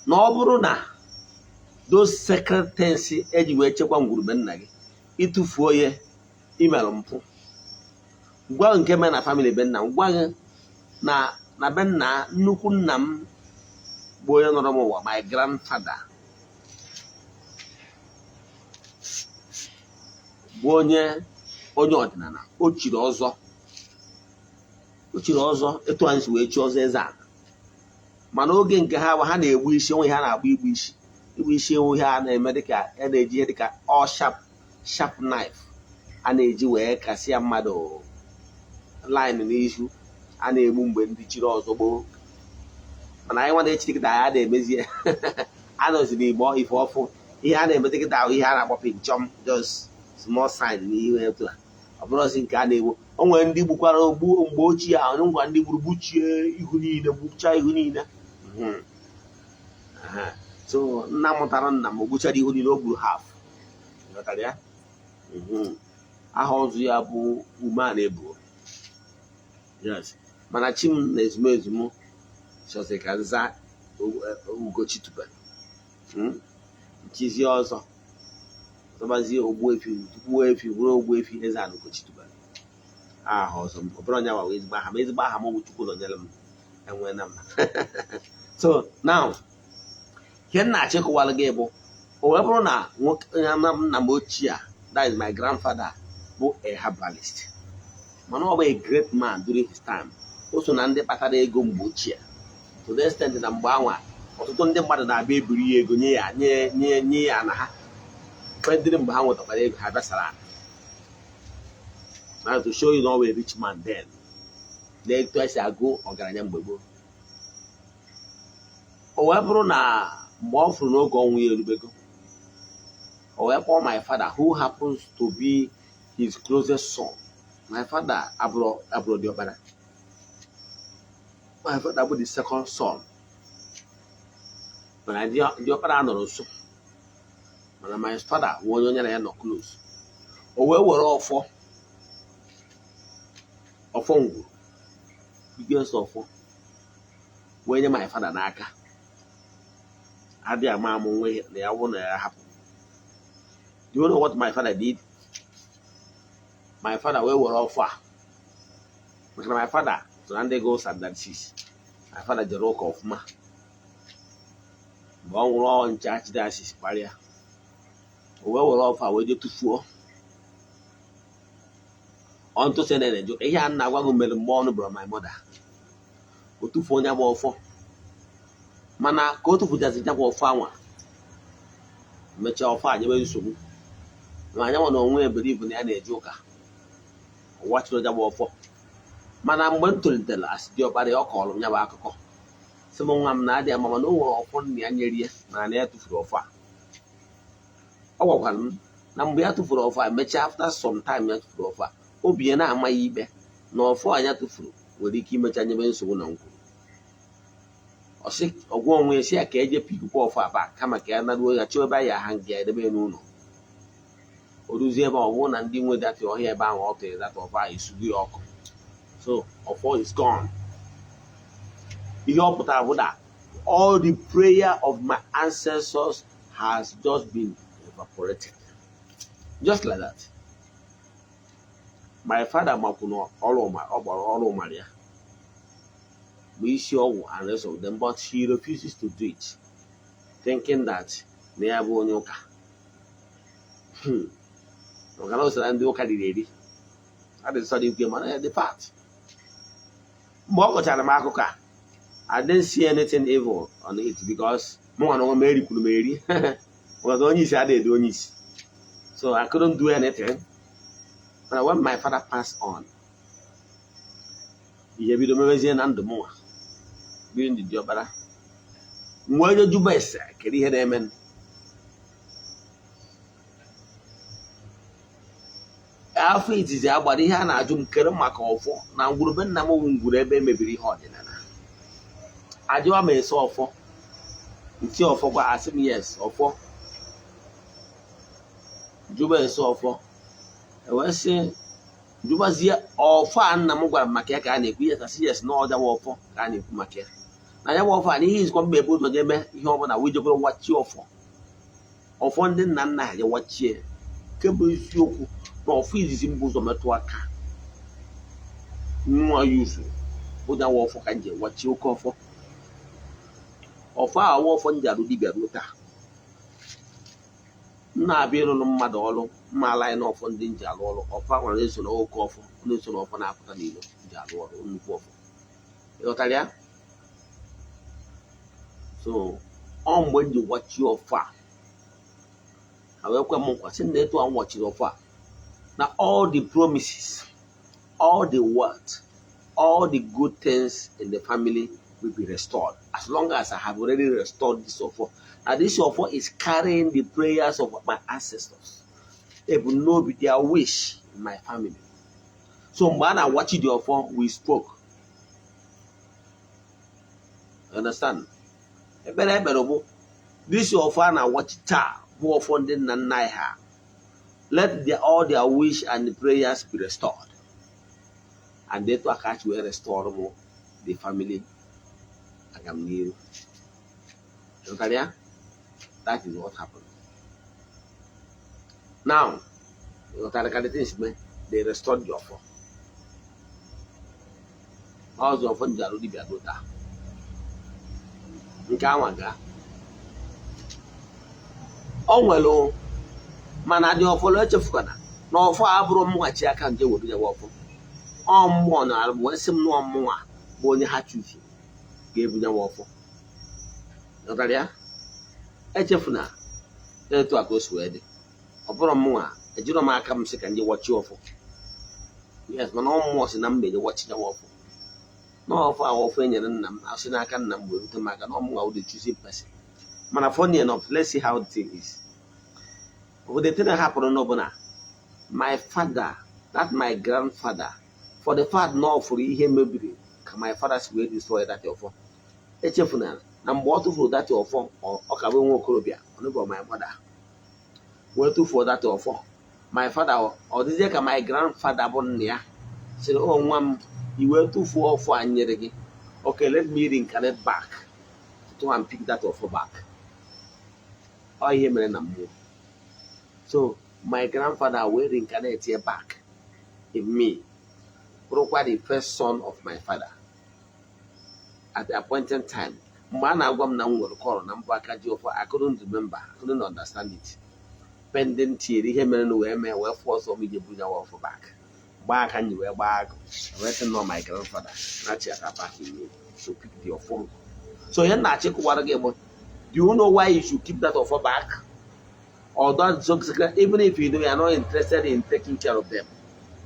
na ọ bụrụ na those secret things eji wee chekwa ngwurube nna gị ịtụfuo ya imerụ mpụ. Gwa nke mere na family be nna m, gwa gị na be nna nnukwu nna m bụ onye nọrọ m ụwa, my grandfather bụ onye ọdịnala. O chiri ọzọ etu anyị si wee chi ọzọ Eze-Ana. Mana oge nke ha na-egbu isi onwe ha na-agba igbu isi enwe ha na-eme dịka a na-eji ihe dịka all sharp knife a na-eji wee kasịa mmadụ line n'ihu a na-egbu mgbe ndị chiri ọzọ gboo. Mana anyị nwa na-echi dịkịta ya na-emezie anọzi n'igbo ife ọfụ ihe a na-eme dịkịta ahụ ihe a na-akpọ pinchom, just small sign n'ihu etu a. Ọ bụrụzi nke a na-egbu. O nwere ndị gbukwara ogbu mgbe ochie ahụ, ngwa ndị gburu gbuchie ihu niile, gbuchaa ihu niile. So nna mụtara nna m gbuchara ihu niile, o gburu half. Ịghọtara ya? Aha ọzọ ya bụ Ume-ana Ebuo. Yes. Mana chi m na ezumezu m chọsị ka nza Ugochi tubelu. Nchizie ọzọ zọbazie Ogbuefi bụrụ Ogbuefi EZE-ANA Ugochi tubelu. Aha ọzọ m ọbụrụ onye wawa ezigbo aha m, ezigbo aha m bụ Chukwu nọnyere m enwe na mma. So now ihe m na-achịkọwalụ gị bụ o wee bụrụ na nna m ochie a, that is my grandfather, bụ a herbalist, mana ọ bụ a great man during his time. O so na ndị kpatara ego mgbe ochie, to the extent na mgbe anwa ọtụtụ ndị mmadụ na-abịa ebiri ya ego nye ya na ha kwendịrị mgbe ha nwetakwara ego ha bịasara. Now to show you na ọ bụ a rich man then, na etu esi agụ ọgaranya mgbe gboo. O wee bụrụ na mgbe ọ fụrụ n'oge ọnwụ ya erubego, o wee kpọọ my father, who happens to be his closest son. My father abụrụ diọkpara. My father bụ the second son. Mana diọkpara nọrọ nso, mana my father bụ onye na ya nọ close. O wee were ọfọ ngwuru, biggest ọfọ, wee nye my father n'aka. Adị ama amụ nwe na ya wụ na ya hapụ. Do you know what my father did? My father wee were ọfọ a, maka na my father so na ndị go standard 6. My father jere ụka ọfụma. Mgbe ọ nwụrụ nche achịdasis kparịa, o wee were ọfọ a wee je tụfuo. Ọntụ sị na ejo ihe a na-agwa gị mere mgbe ọnụ bụrụ my mother. O tụfuo onye bụ ọfọ, mana ka o tụfuchazi jakwa ọfọ anwa, mechaa ọfọ a nyebe nsogbu. Ma anya nwa na onwe eberibu na ya na-eje ụka, ụwa chụrụ jagba ọfọ. Mana mgbe m tolitere asị diọkpara ya, ọ kọrọ m ya bụ akụkọ sị m nwa m na adị ama mana o nwere ọfọ nna ya nyere ya na ya tụfuru ọfọ a. Ọ gwakwara m na mgbe ya tụfuru ọfọ a, mechaa after some time ya tụfuru ọfọ a, obi ya na-amaghị ikpe na ọfọ anya tụfuru nwere ike imecha nyebe nsogbu na ngwuru. Ọgwụ onwe ya si ya ka eje pikukwa ọfọ a baa, kama ka ya naruo ya chọọ ebe ya ha nga edebe n'ụlọ. O ruzie ebe ọ bụrụ na ndị nwe dati ọhịa ebe ahụ ọ tụrụ data ọfọ a esugo ya ọkụ. So ọfọ is gone. Ihe ọ pụtara bụ that all the prayer of my ancestors has just been evaporated. Just like that. My father makuno all Maria. We show and rest of them, but he refuses to do it, thinking that they have one yoka. No can also and the yoka lady. I didn't study the part. I didn't see anything evil on it because more no Mary could marry. Was only said they do this. So I couldn't do anything. But when my father passed on, he had been amazing and the more. Being the job, what did you best? Can you hear them? After it is about the hand, I don't care my call for. Now, would have been number one would have been maybe hot in an I do a mess or for. It's your for I said yes or for. Juba is so for. I was saying, Juba's here or fan Namuga Macaca and if we yes, no other war for any Maca. I have offered he is going to be able to get me. You have a widow what you offer. Or funding Nana, you watch here. Cable you. No fees in both of Matuaka. No use. Put a war for Kanje, what you call for. Or far war from Jarudi Beruta. Na be no madolo, Malay no funding Jalolo, or power is an old coffer, listen of an afternoon, Jalolo, only coffer. Yotalia? So, on when you watch your far. I welcome what's in there to watch your far. Now, all the promises, all the words, all the good things in the family will be restored. As long as I have already restored this offer. Now, this offer is carrying the prayers of my ancestors. They will know with their wish in my family. So, when I watched the offer, we spoke. Understand? This offer, now watch it. Who offer den na let all their wish and the prayers be restored. And they to catch will restore more the family. That is what happened. Now, they restored the offer. How's the offer? Jarudi Biadota. Nkawanga. Oh, well. Mana dị ọfọlọ echefukwana na ọfọ abụrụ mwachi aka nje wobi ya wọfọ ọmmụọ na alụ wee sị m na ọmmụọ bụ onye ha chuzi ga-ebunye wọfọ nọtara ya echefuna etu aka o si wee dị ọ bụrụ mmụọ ejiro m aka m sị ka nje wọchi ọfọ yes mana ọmmụọ si na mbe je wọchi ya wọfọ na ọfọ a ọfọ enyere nna m asị n'aka nna m wee rute m aka na ọmmụọ wụ the choosing person mana funny enough, let's see how the thing is. But the thing that happened, no, my father, not my grandfather, for the fact no for him maybe my father's way destroy that offer. Echefuna, I'm water for that offer or Okabe Kolobia, only my mother. Where to for that offer? My father or this my grandfather born near said, oh, mom, you were too for and yet again. Okay, let me reincarnate back to and pick that offer back. Oh, him and I'm so my grandfather will reincarnate here back in me, probably the first son of my father. At the appointed time, man, I couldn't remember, I couldn't understand it. Pending theory, him and were forced of me to bring our offer back. Back and you were back, waiting on my grandfather, not yet back in me to pick the offer. So you're not check what again. Do you know why you should keep that offer back? Or that even if you are not interested in taking care of them,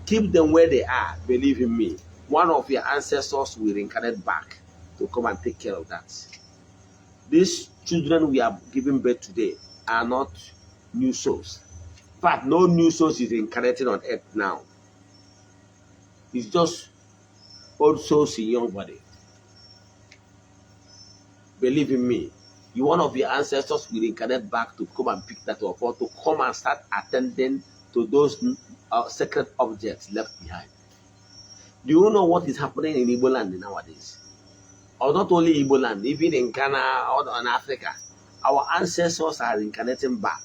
keep them where they are. Believe in me, one of your ancestors will reincarnate back to come and take care of that. These children we are giving birth today are not new souls. In fact, no new souls is reincarnating on earth now. It's just old souls in young body. Believe in me. You one of your ancestors will reincarnate back to come and pick that offer, to come and start attending to those sacred objects left behind. Do you know what is happening in Igbo land nowadays? Or not only Igbo land, even in Ghana or in Africa, our ancestors are reincarnating back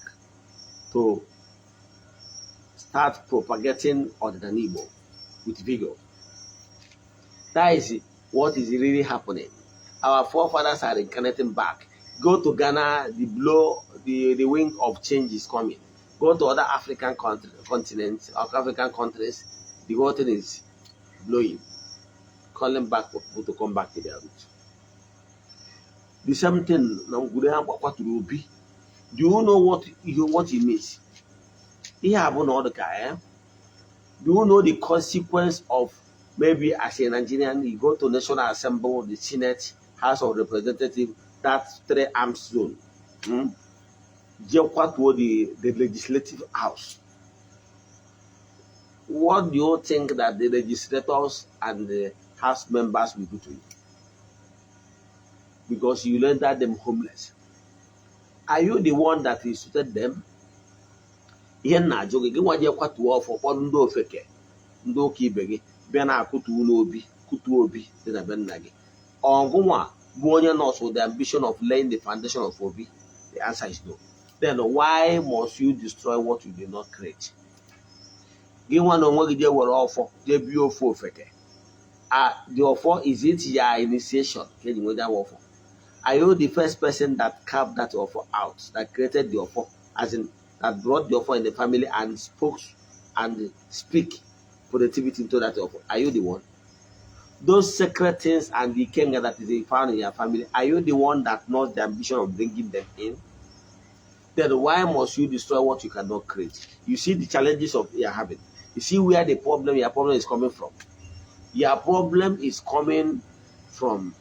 to start propagating Ordinary Igbo. with vigor. That is what is really happening. Our forefathers are incarnating back. Go to Ghana, the wind of change is coming. Go to other African continents, or African countries, the whole thing is blowing, calling back for people to come back to their roots. The same thing, do you know what it means? Do you know the consequence of maybe as a Nigerian, you go to National Assembly, the Senate, House of Representatives, that's 3 arms zone. The legislative house. What do you think that the legislators and the house members will do to you? Because you render them homeless. Are you the one that insulted them? Ihe na jogi gị nwa je kwatuo ọfọ kpọrọ ndị ofeke ndị ụka ibe gị bịa na-akụtu n'obi kutu obi dị na be nna gị. Ọgụnwa bụ onye nọọsụ with the ambition of laying the foundation of obi? The answer is no. Then why must you destroy what you did not create? Gị nwa na onwe gị je were ọfọ je bie ofe ofeke. The offer, is it your initiation? Are you the first person that carved that offer out, that created the offer, as in that brought the offer in the family and spoke and speak productivity into that offer? Are you the one? Those secret things and the kenga that is found in your family, are you the one that knows the ambition of bringing them in? Then why must you destroy what you cannot create? You see the challenges of your having. You see where your problem is coming from. Your problem is coming from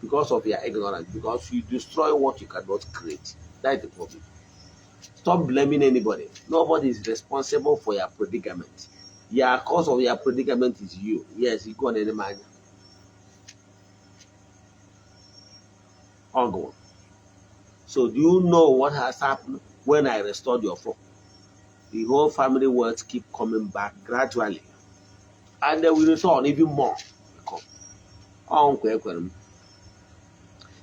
because of your ignorance, because you destroy what you cannot create. That is the problem. Stop blaming anybody. Nobody is responsible for your predicament. Your cause of your predicament is you. Yes, you go on any man. Ongoing. So do you know what has happened when I restored your phone? The whole family words keep coming back gradually. And they will return even more.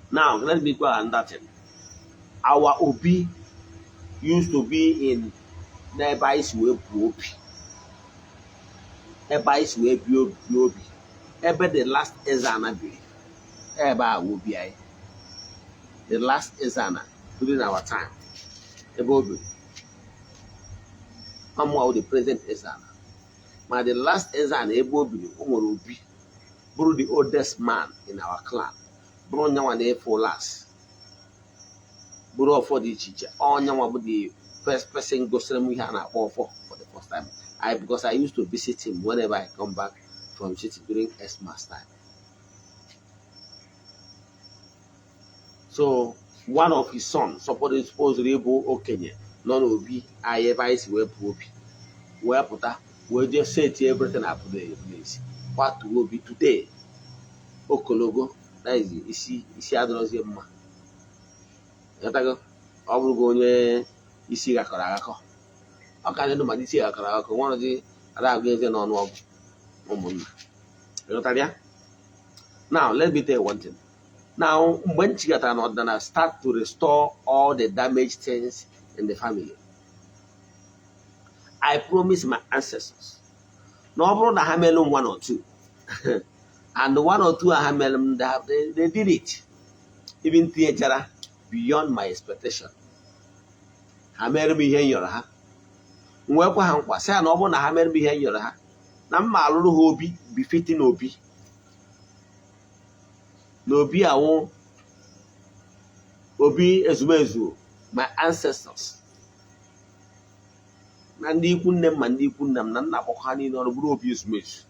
Now, let me go on that thing. Our Obi used to be in Nebai's way Obi. Nebai's way Obi. Ebe the last EZE-ANA Ugochi. Eba Obi. The last EZE-ANA during our time. Ebe Obi. I'm the present EZE-ANA. But the last EZE-ANA Obi, Obi, bro the oldest man in our clan. Bro nyawane for last. Bro for the teacher. Oh nyawa the first person go to me here for the first time. Because I used to visit him whenever I come back from city during Xmas time. So one of his sons supposedly Okenye, none Obi, I advise web Obi. Where put that? We'll just say to everything up to the place. What will be today? Okologo, that is isi adrozi mma. Yatago, ọ bụrụ onye isi gakọrọ agakọ. Ọ ka ndị mmadụ isi gakọrọ agakọ, nwa ọzọ ada agụ eze n'ọnụ ọgụ ụmụnna. Yọtara? Now, let me tell you one thing. Now, when Chigata and Odana start to restore all the damaged things in the family, I promise my ancestors. No problem, I have 1 or 2. And the 1 or 2 I have they did it. Even theater beyond my expectation. Hamel me here your ha. Mwekwa hankwa. Say no more na hamel me here your ha. Na mma alulu hobi befitting obi. N'obi awon obi ezumezu, my ancestors. Na ndị ikwu nne m ma ndị ikwu nna m na nna kpọkọ ha niile ọrụ bụrụ obi ezumezu.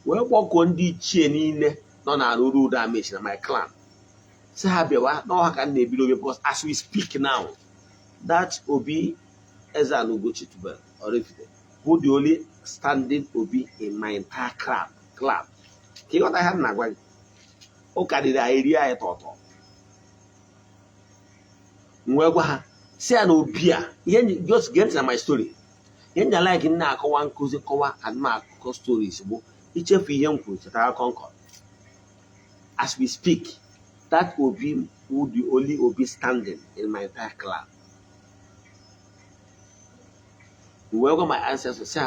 Wee kpọkọ ndị ichie niile nọ na arụrụ ụda amechi na my clan. Say ha bịawa na ọha ka m na-ebido obi, because as we speak now, that Obi EZE-ANA Ugochi tubelu oraifite, who the only standing Obi in my entire clan. Ka ịghọta ihe m na-agwa gị, ọ karịrị iri anyị tọtọ. Nwee gwa ha si ya na Obi a, just get to my story. Ihe nja like nna akọwa nkụzi kọwa adịma akụkọ stories bụ ichefu ihe m kwuru chetara kọnkọ. As we speak, that Obi will the only Obi standing in my entire clan. We welcome my ancestors. Say,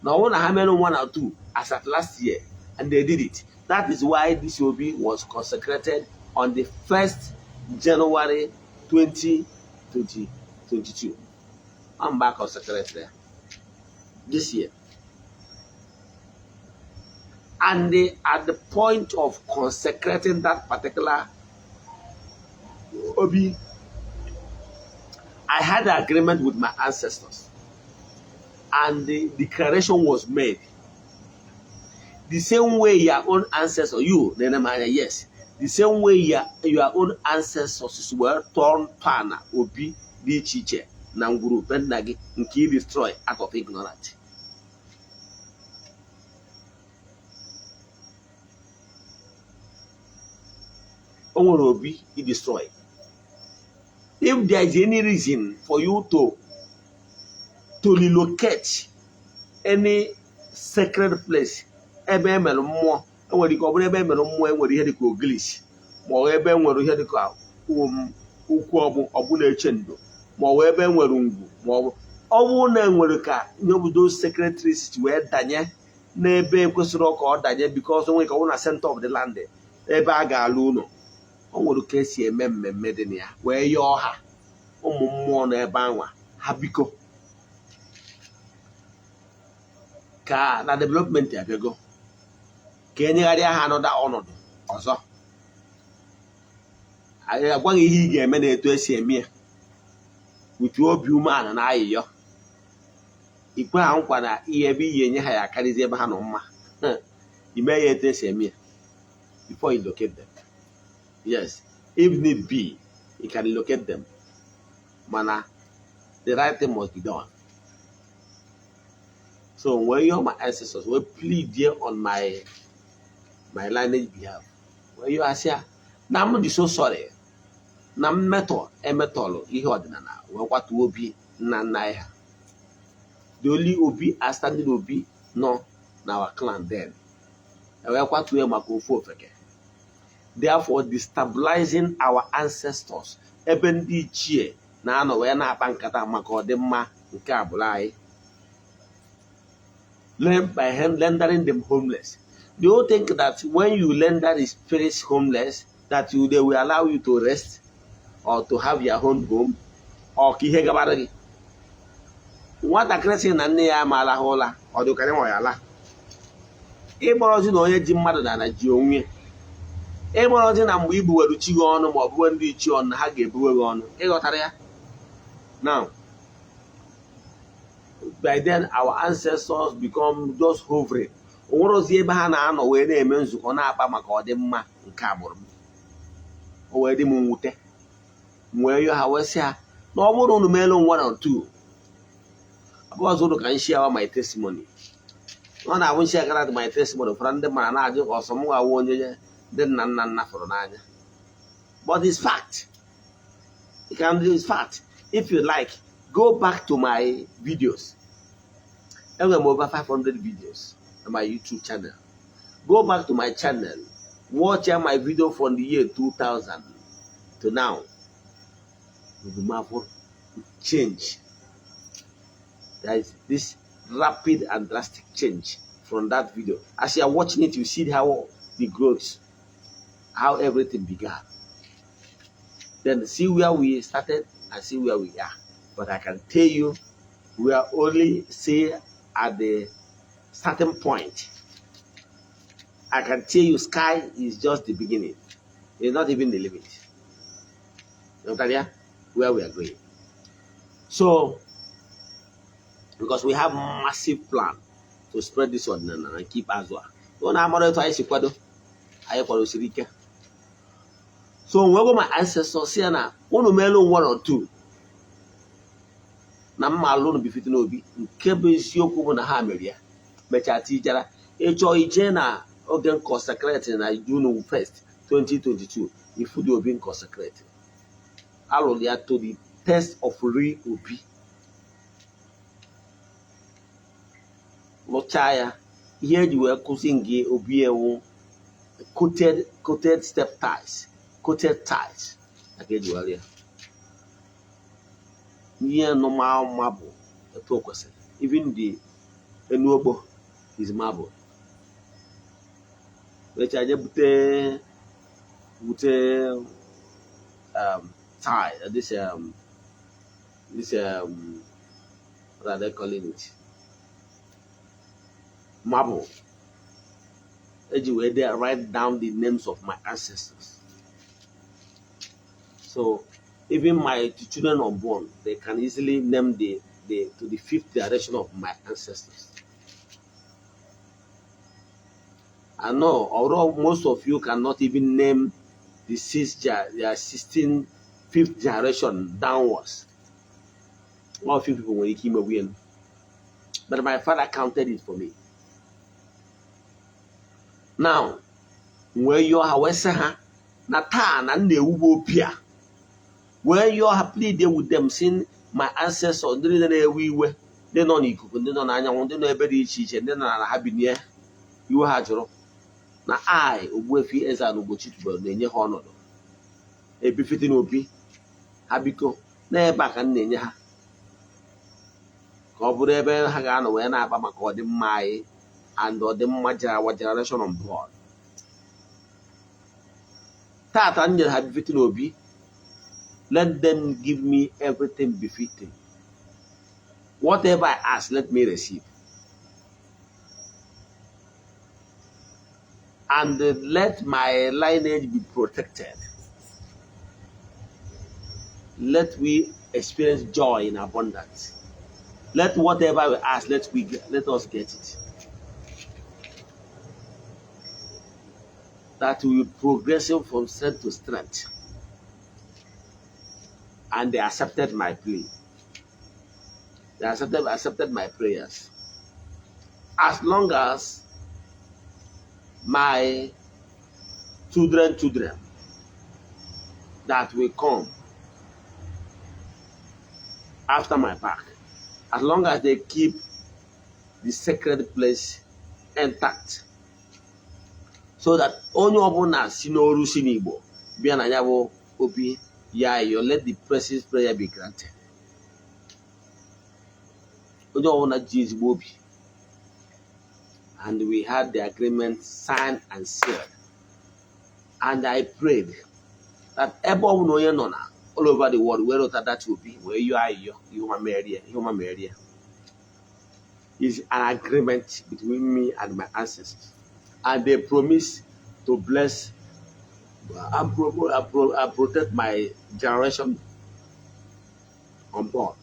now one how many 1 or 2 as at last year, and they did it. That is why this Obi was consecrated on the 1st January 2022. I'm back consecrated there this year. And at the point of consecrating that particular Obi, I had an agreement with my ancestors. And the declaration was made. The same way your own ancestors, you, yes, the same way your own ancestors were torn pana, Obi, di chiche, Nanguru, Pendagi, and key destroy out of ignorance. Obi, he destroy. If there is any reason for you to relocate any sacred place, ebe emere mmụọ enwere ike ọ bụrụ ebe emere mmụọ enwere ihe dịka ogilish ma ọ ebe enwere ihe dịka ukwu ọbụ na-eche ndo ma ọ ebe enwere ngwu ma ọ bụrụ na enwere ka ihe obodo secretaries wee danye n'ebe kwesịrị ka ọ danye because onwe ka ọ bụ na center of the land ebe a ga-alụ ụlọ o nwere ka esi eme mmemme dị na ya wee yọọ ha ụmụ mmụọ n'ebe anwa ha biko ka na development abịago ka enyegharịa ha anọda ọnọdụ ọzọ agwaghị ihe ị ga-eme na etu esi eme ya utu obi umeala na ayịyọ ikwe ha nkwa na ihe ebe iyi enye ha ya akarịzi ebe ha nọ mma ime ya etu esi eme ya before you locate them. Yes, if need be you can locate them, mana the right thing must be done. So when you are my ancestors, we plead here on my lineage behalf. When you are here, now I'm so sorry. Now metal, a metal, you heard na. What will be Nanaya? The only Obi, a standing Obi, no, now our clan then. And we are what we are Makofo. Therefore, destabilizing our ancestors. Even the cheer, now no, we are not bankata Mako, the ma, Kabulai. Learn by rendering them homeless. Do you think that when you render the spirits homeless, that they will allow you to rest or to have your own home? Or kihegabaragi? What a crescent and near Malahola or the Kanamoyala? Eborozin or Jim Mother than a Jung. Eborozin and we were to on or when we chew on Haggy on Egotaria. Now, by then our ancestors become just hovering. Orozi ebe ha na-anọ wee na-eme nzukọ na-akpa maka ọdịmma nke agbụrụ m. O wee dị m mwute. Wee yọ ha wee sị ha na ọ bụrụ unu meelu 1 or 2. Abụọ unu ka share my testimony. Ọ na-abụ share my testimony for ndị mara na-ajụ ọsọ m ga-awụ onye ndị nna nna fọrọ n'anya. But it's fact. It can be fact. If you like, go back to my videos. I have over 500 videos on my YouTube channel. Go back to my channel. Watch my video from the year 2000 to now. The marvel change. There is this rapid and drastic change from that video. As you are watching it, you see how the growth, how everything began. Then see where we started and see where we are. But I can tell you, we are only say at the starting point. I can tell you, sky is just the beginning. It's not even the limit. You know where we are going. So, because we have massive plan to spread this one and keep Azua. So, wherever my ancestors say now, one melo 1 or 2. Na mma alone be fitin obi nke bụ isiokwu bụ na ha mere ya mecha tijara ịchọ ije na oge consecrate na June 1st 2022 ifu dị obi consecrate alụrụ ya to the test of real obi lụcha ya ihe eji wee kwụsị nge obi ewu coated step ties coated ties aka eji were ya ihe normal marble Even the Enuobo is marble. Which I just put tie this what are they calling it? Marble. Anyway, they write down the names of my ancestors. So even my children unborn, they can easily name to the 5th generation of my ancestors. I know, although most of you cannot even name the 16th, 5th generation downwards. All of you people when he came away. But my father counted it for me. Now, where you are, Natan and the Ubopia, where you are pleaded with them, saying my ancestors didn't we were, they don't equal, they don't know, they know every each, and then I have been here. You had your. Now I, Ogbuefi EZE-ANA Ugochi tubelu na-enye ha ọnọdụ ebifite n'obi ha biko n'ebe a ka m na-enye ha ka ọ bụrụ ebe ha ga-anọ wee na-akpa maka ọdịmma anyị and ọdịmma our generation on board. Tata m nyere ha bifite n'obi, let them give me everything befitting. Whatever I ask, let me receive. And let my lineage be protected. Let we experience joy in abundance. Let whatever we ask, let us get it. That we will progress from strength to strength. And they accepted my plea. They accepted my prayers. As long as my children that will come after my back, as long as they keep the sacred place intact, so that only ọbụna si n'oru si n'Igbo bịa na ya bụ obi ya yo, let the precious prayer be granted. Onye ọbụna ji ezigbo obi. And we had the agreement signed and sealed. And I prayed that all over the world, where that will be, where you are, human area, is an agreement between me and my ancestors. And they promised to bless and protect my generation on board.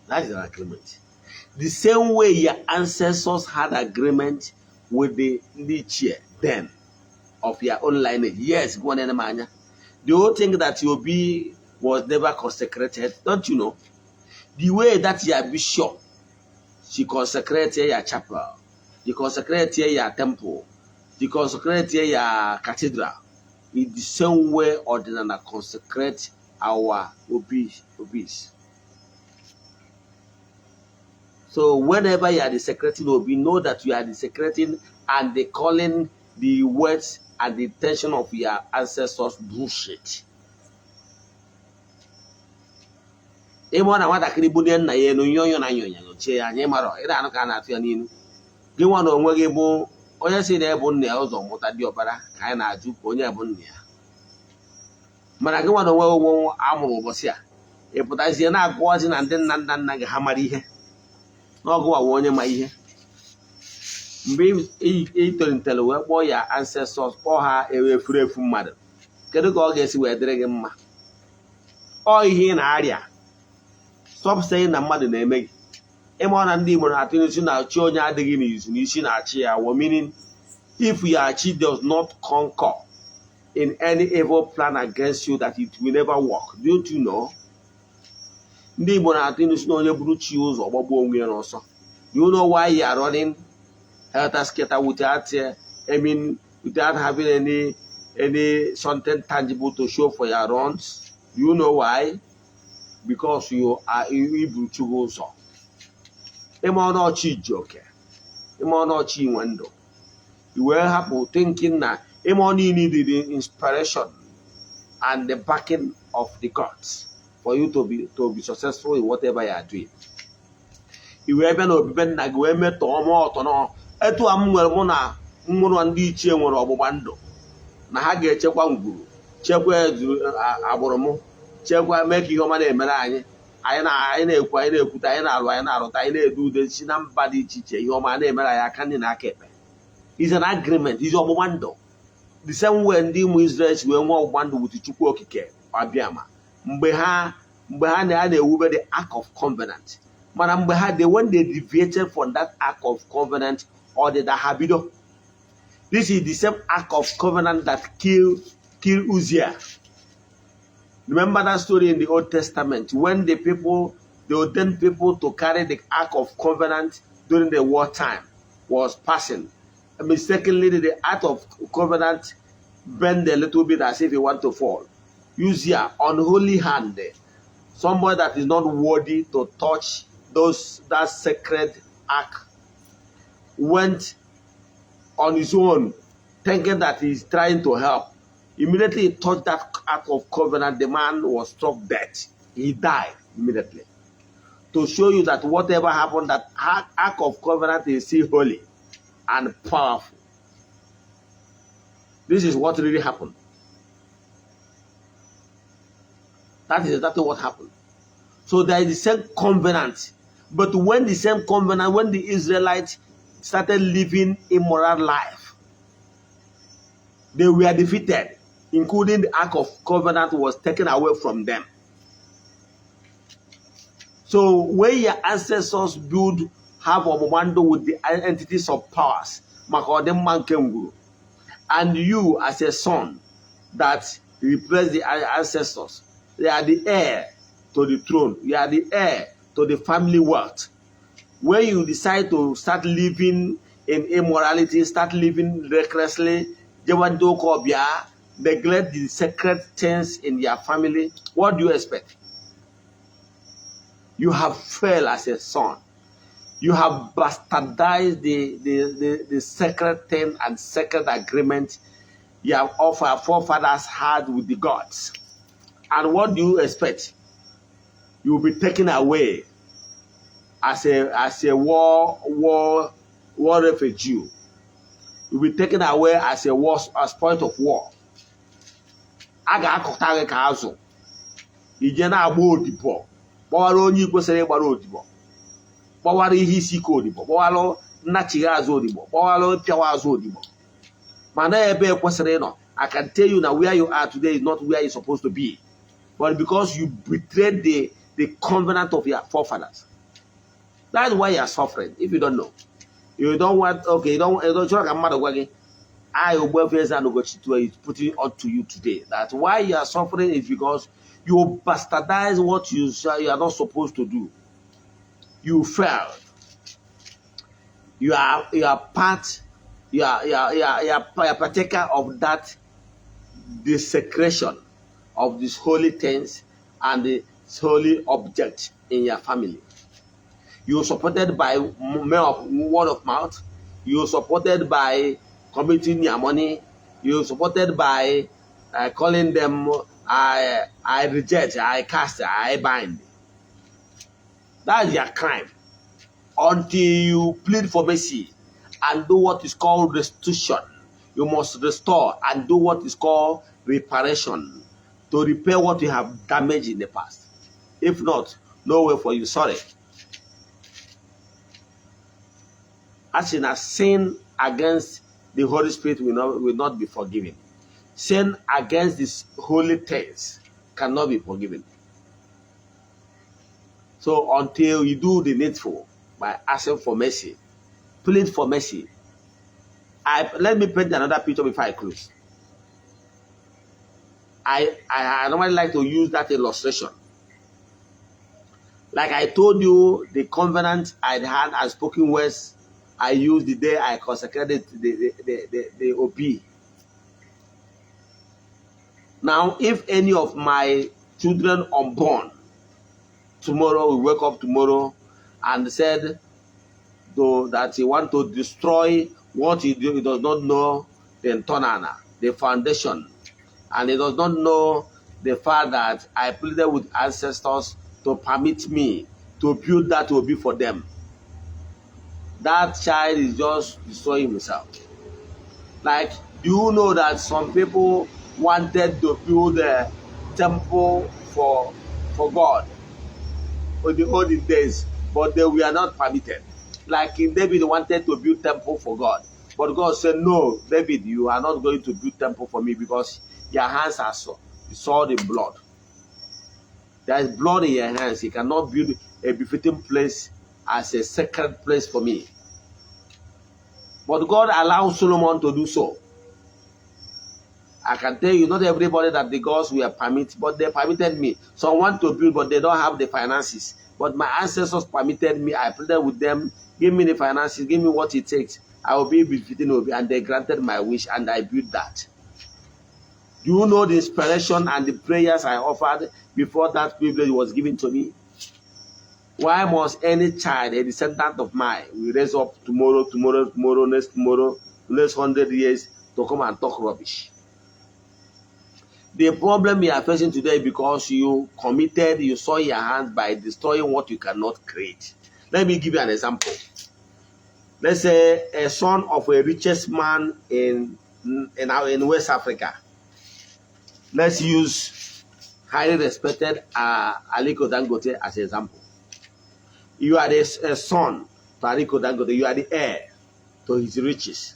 That is an agreement. The same way your ancestors had agreement with the Nietzsche then of your own lineage. Yes, go on, Manya. The whole thing that Yobi was never consecrated, don't you know? The way that your bishop, she consecrated your chapel, she consecrated your temple, she consecrated your cathedral, in the same way ordinary consecrate our obis. So whenever you are desecrating Obi, know that you are desecrating and they calling the words and the intention of your ancestors bullshit. Emo na wata kiri bunye na ye no nyonyo na nyonyo che anye maro ira anu ka na atu ya ninu. Gi nwa na onwe gi bu onye si na ebu nne ya ụzọ mụta di ọbara ka anyị na-ajụ ka onye bụ nne ya. Mana gi nwa na onwe ogwo amụrụ ụbọchị a ịpụtazie na agụwazi na ndị nna nna gị ha mara ihe. N'ọgụ wa onye ma ihe. Mgbe itolitere wee kpọọ ya ancestors kpọọ ha ewefuru efu mmadụ. Kedu ka ọ ga-esi wee dịrị gị mma? Ọ ihe na-arịa. Stop saying na mmadụ na-eme gị. Ịma na ndị Igbo na-atụ n'isi na-achị onye adịghị n'izu n'isi na-achị ya. Meaning, if your chi does not concur in any evil plan against you, that it will never work. Don't you know? Ndị Igbo na-atụ n'isi na onye buru chi ụzọ gbagbuo onwe ya n'ọsọ. You know why you are running helter-skelter without having any something tangible to show for your runs? You know why? Because you are Igbo Chugoso. Emonochi joke. Emonochi window. You will have thinking that Emoni needed the inspiration and the backing of the gods for you to be successful in whatever you are doing. Iwe ebe na obibe nna gị wee metọọ ma ọtọ nọ etu a m nwere mụ na mmụrụ ndị ichie nwere ọgbụgba ndụ na ha ga-echekwa ngwuru, chekwa agbụrụ m, chekwa mee ka ihe ọma na-emere anyị na-ekwu, anyị na-ekwute, anyị na-alụ, anyị na-arụta, anyị na-edu ude si na mba dị iche iche ihe ọma na-emere anyị aka ndị na aka ekpe. Is an agreement, is ọgbụgba ndụ. The same way ndị ụmụ Israel si wee nwee ọgbụgba ndụ with Chukwu okike Obiama mgbe ha na-ewube the Ark of Covenant. Mana mgbe ha when they deviated from that Ark of Covenant or the Dahabido. This is the same Ark of Covenant that killed Uzziah. Remember that story in the Old Testament when they ordained people to carry the Ark of Covenant during the wartime was passing. And mistakenly, the Ark of Covenant bent a little bit as if he want to fall. Uzziah, unholy hand, somebody that is not worthy to touch that sacred Ark, went on his own, thinking that he's trying to help. Immediately he touched that Ark of Covenant, the man was struck dead. He died immediately. To show you that whatever happened, that Ark of Covenant is still holy and powerful. This is what really happened. That is exactly what happened. So there is the same covenant. But when the same covenant, when the Israelites started living immoral life, they were defeated, including the Ark of Covenant was taken away from them. So when your ancestors have a momando with the entities of powers, and you as a son that replace the ancestors, they are the heir to the throne. You are the heir to the family wealth. When you decide to start living in immorality, start living recklessly, neglect the sacred things in your family, what do you expect? You have failed as a son. You have bastardized the sacred thing and sacred agreement our forefathers had with the gods. And what do you expect? You will be taken away as a war refugee. You will be taken away as point of war. Aga akọta gị ka azụ. Ije na-agba odibo. Gbawara onye kwesịrị ịgbara odibo. Gbawara ihe isi ike odibo. Gbawara nnachighi azụ odibo. Gbawara pịawa azụ odibo. Mana ebe kwesịrị ịnọ. I can tell you that where you are today is not where you're supposed to be. But because you betrayed the covenant of your forefathers. That's why you are suffering, if you don't know. You don't want, okay, you don't I, Ogbuefi EZE-ANA Ugochi, is putting on to you today. That's why you are suffering is because you bastardize what you are not supposed to do. You failed. You are partaker of that desecration of these holy things and the holy object in your family. You are supported by word of mouth. You are supported by committing your money. You are supported by calling them I reject, I cast, I bind. That's your crime. Until you plead for mercy and do what is called restitution. You must restore and do what is called reparation to repair what you have damaged in the past. If not, no way for you. Sorry. As in a sin against the Holy Spirit will not be forgiven. Sin against these holy things cannot be forgiven. So until you do the needful by asking for mercy, plead for mercy. Let me paint another picture before I close. I normally like to use that illustration. Like I told you, the covenant I had as spoken words, I used the day I consecrated the OP. Now, if any of my children unborn tomorrow will wake up tomorrow and said that he want to destroy what he does not know, the internal, the foundation, and he does not know the fact that I pleaded with ancestors to permit me to build that will be for them. That child is just destroying himself. Like, do you know that some people wanted to build a temple for God in the olden days, but they were not permitted? Like King David wanted to build temple for God, but God said, no, David, you are not going to build temple for me because your hands are sore. You saw the blood. There is blood in your hands. You cannot build a befitting place as a sacred place for me. But God allowed Solomon to do so. I can tell you, not everybody that the gods will permit, but they permitted me. Some want to build, but they don't have the finances. But my ancestors permitted me. I pleaded with them, give me the finances, give me what it takes. I will be befitting of it. And they granted my wish, and I built that. Do you know the inspiration and the prayers I offered before that privilege was given to me? Why must any child, a descendant of mine, will raise up tomorrow, next 100 years to come and talk rubbish? The problem you are facing today is because you committed, you saw your hands by destroying what you cannot create. Let me give you an example. Let's say a son of a richest man in West Africa. Let's use highly respected Aliko Dangote as an example. You are a son to Aliko Dangote. You are the heir to his riches,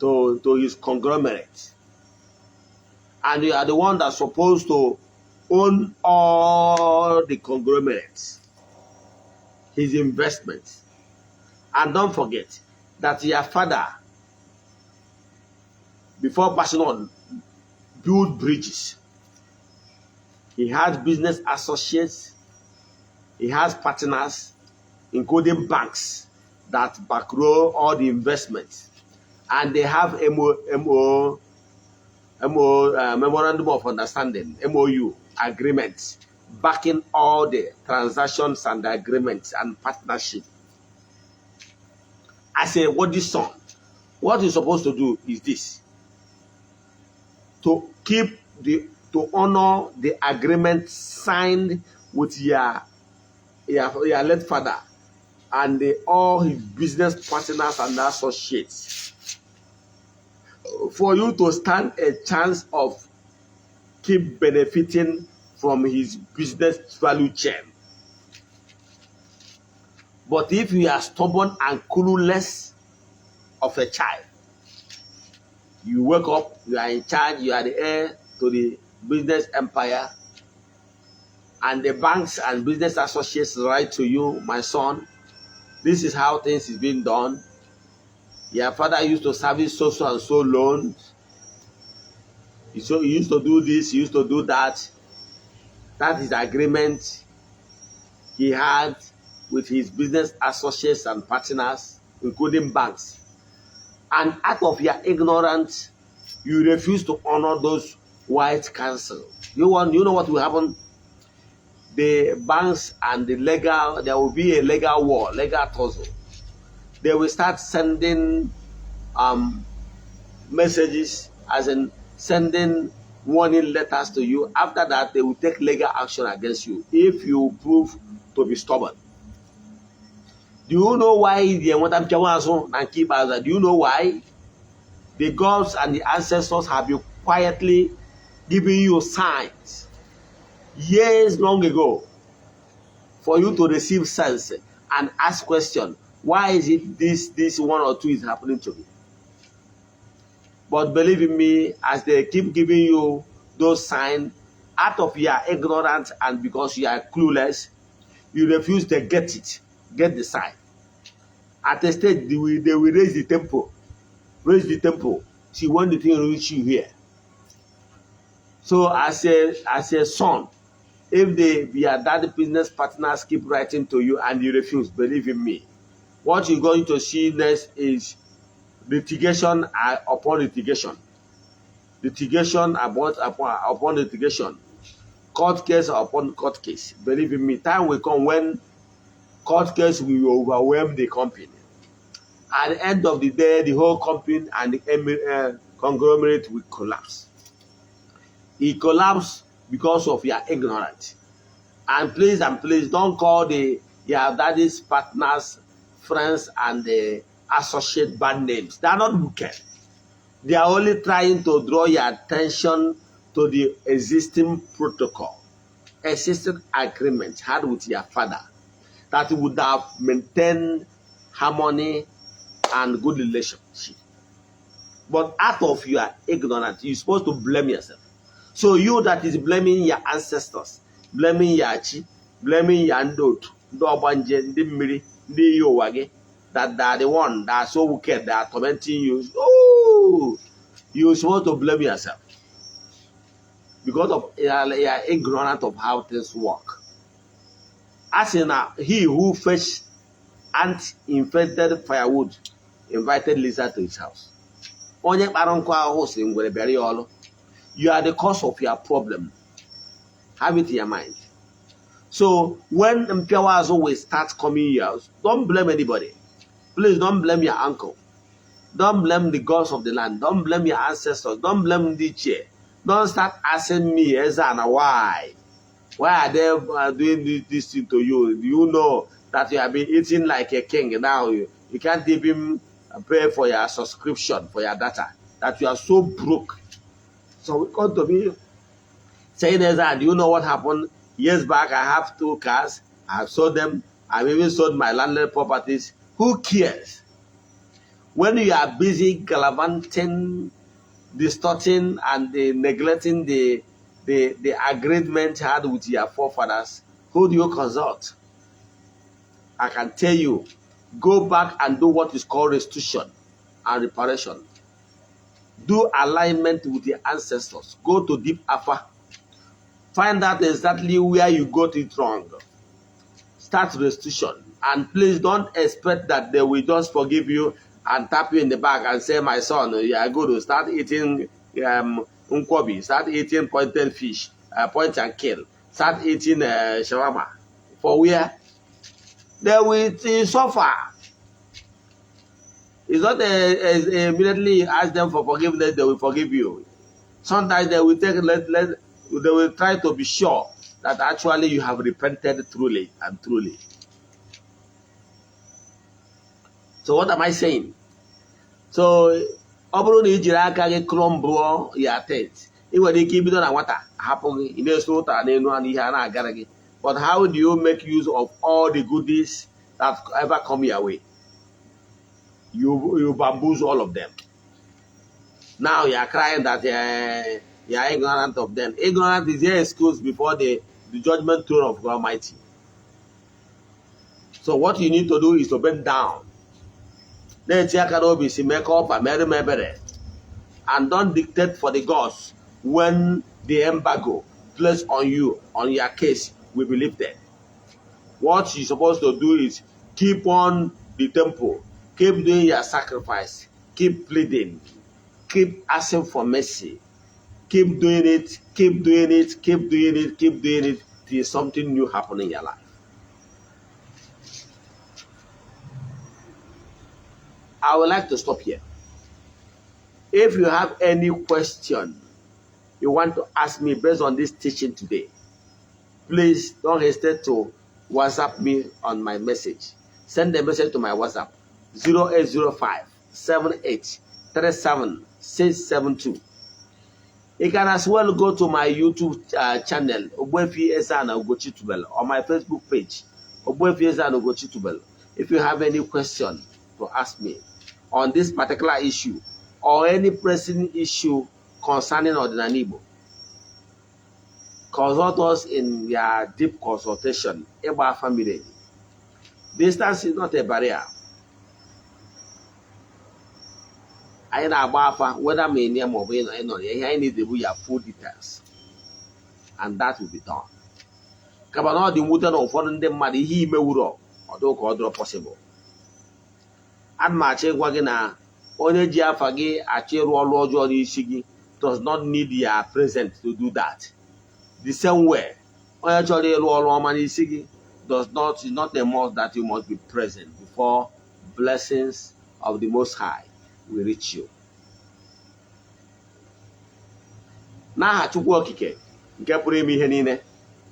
to his conglomerate. And you are the one that's supposed to own all the conglomerates, his investments. And don't forget that your father, before passing on, built bridges. He has business associates. He has partners, including banks, that backroll all the investments. And they have Memorandum of Understanding, MOU, agreements, backing all the transactions and the agreements and partnership. As a worthy son, what you're supposed to do is this: to honor the agreement signed with your late father and all his business partners and associates, for you to stand a chance of keep benefiting from his business value chain. But if you are stubborn and clueless of a child, you wake up, you are in charge, you are the heir to the business empire, and the banks and business associates write to you, my son, this is how things is being done. Your father used to service so and so loans. He used to do this, he used to do that. That is the agreement he had with his business associates and partners, including banks. And out of your ignorance, you refuse to honor those white counsel. You know what will happen? The banks and there will be a legal war, legal tussle. They will start sending messages, as in sending warning letters to you. After that, they will take legal action against you if you prove to be stubborn. Do you know why do you know why? The gods and the ancestors have been quietly giving you signs years long ago for you to receive sense and ask questions. Why is it this one or two is happening to me? But believe in me, as they keep giving you those signs, out of your ignorance and because you are clueless, you refuse to get the sign. At a stage, they will raise the tempo. See when the thing reach you here. So as a son, if your daddy business partners keep writing to you and you refuse, believe in me, what you're going to see next is litigation upon litigation. Litigation upon litigation. Court case upon court case. Believe in me, time will come when court case will overwhelm the company. At the end of the day, the whole company and the conglomerate will collapse. It collapsed because of your ignorance. And please don't call your daddy's partners, friends, and the associate bad names. They are not wicked. They are only trying to draw your attention to the existing protocol, existing agreement had with your father that would have maintained harmony and good relationship. But out of your ignorance, you're supposed to blame yourself. So you that is blaming your ancestors, blaming your chi, blaming your ndot, that they are the one that are so wicked, that are tormenting you. Oh, you're supposed to blame yourself because of you're ignorant of how things work. As in he who fetched ant-infested firewood invited lizard to his house. You are the cause of your problem. Have it in your mind. So when Mpiawazo will start coming here, don't blame anybody. Please don't blame your uncle. Don't blame the gods of the land. Don't blame your ancestors. Don't blame the chair. Don't start asking me, EZE-ANA, why? Why are they doing this thing to you? Do you know that you have been eating like a king? Now you can't even pay for your subscription, for your data. That you are so broke. So we come to me saying, EZE-ANA, do you know what happened? Years back, I have 2 cars. I have sold them. I've even sold my landed properties. Who cares? When you are busy gallivanting, distorting, and neglecting the agreement had with your forefathers, who do you consult? I can tell you, go back and do what is called restitution and reparation. Do alignment with the ancestors. Go to deep Afa. Find out exactly where you got it wrong. Start restitution. And please don't expect that they will just forgive you and tap you in the back and say, my son, you are good to start eating unkwobi, start eating pointed fish, point and kill, start eating shawarma. For where? They will suffer. It's not immediately ask them for forgiveness, they will forgive you. Sometimes they will they will try to be sure that actually you have repented truly and truly. So what am I saying? So ọ na ijiri aka gị crumble your tent, ị nwere ike ibido na nwata hapụ gị ị na-eso ụtara n'elu anụ ihe a na-agara gị. But how do you make use of all the goodies that ever come your way? You bamboozle all of them. Now you are crying that you are ignorant of them. Ignorant is your excuse before the judgment throne of God Almighty. So what you need to do is to bend down. And don't dictate for the gods when the embargo placed on you, on your case, will be lifted. What you're supposed to do is keep on the temple, keep doing your sacrifice, keep pleading, keep asking for mercy, keep doing it, keep doing it, keep doing it, keep doing it till something new happens in your life. I would like to stop here. If you have any question you want to ask me based on this teaching today, please don't hesitate to WhatsApp me on my message. Send a message to my WhatsApp 0805-7837-672. You can as well go to my YouTube channel, Ogbuefi EZE-ANA Ugochi, or my Facebook page, Ogbuefi EZE-ANA Ugochi. If you have any question to ask me on this particular issue or any pressing issue concerning Ordinary Igbo, consult us in your deep consultation about family. Distance is not a barrier. I know whether me near mobile or not. I need to do your full details, and that will be done. Kabano the mutan of foreign them money he may wuro or do call possible. And mache wagina only Jiafagi Achero Rojo Ishigi does not need your presence to do that. The same way, actually Roman Ishigi does not is not a must that you must be present before blessings of the Most High will reach you. n'aha Chukwu Okike nke pụrụ ime ihe niile,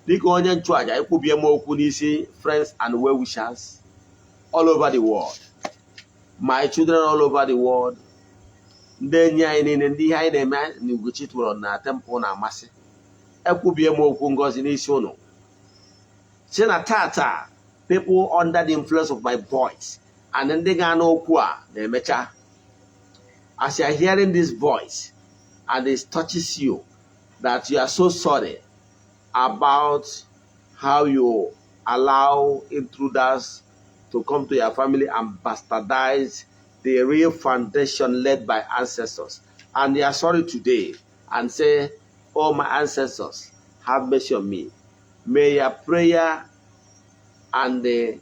dịka onye nchụaja ikwubie m okwu n'isi friends and well wishers all over the world, my children all over the world, ndị enyi anyị niile, ndị ihe anyị na-eme na Ugochi tụrụ na temple na-amasị, ekwubie m okwu ngọzi n'isi unu si na tata people under the influence of my voice and ndị ga-anụ okwu a na-emecha. As you are hearing this voice and it touches you, that you are so sorry about how you allow intruders to come to your family and bastardize the real foundation led by ancestors. And you are sorry today and say, oh, my ancestors, have mercy on me. May your prayer and the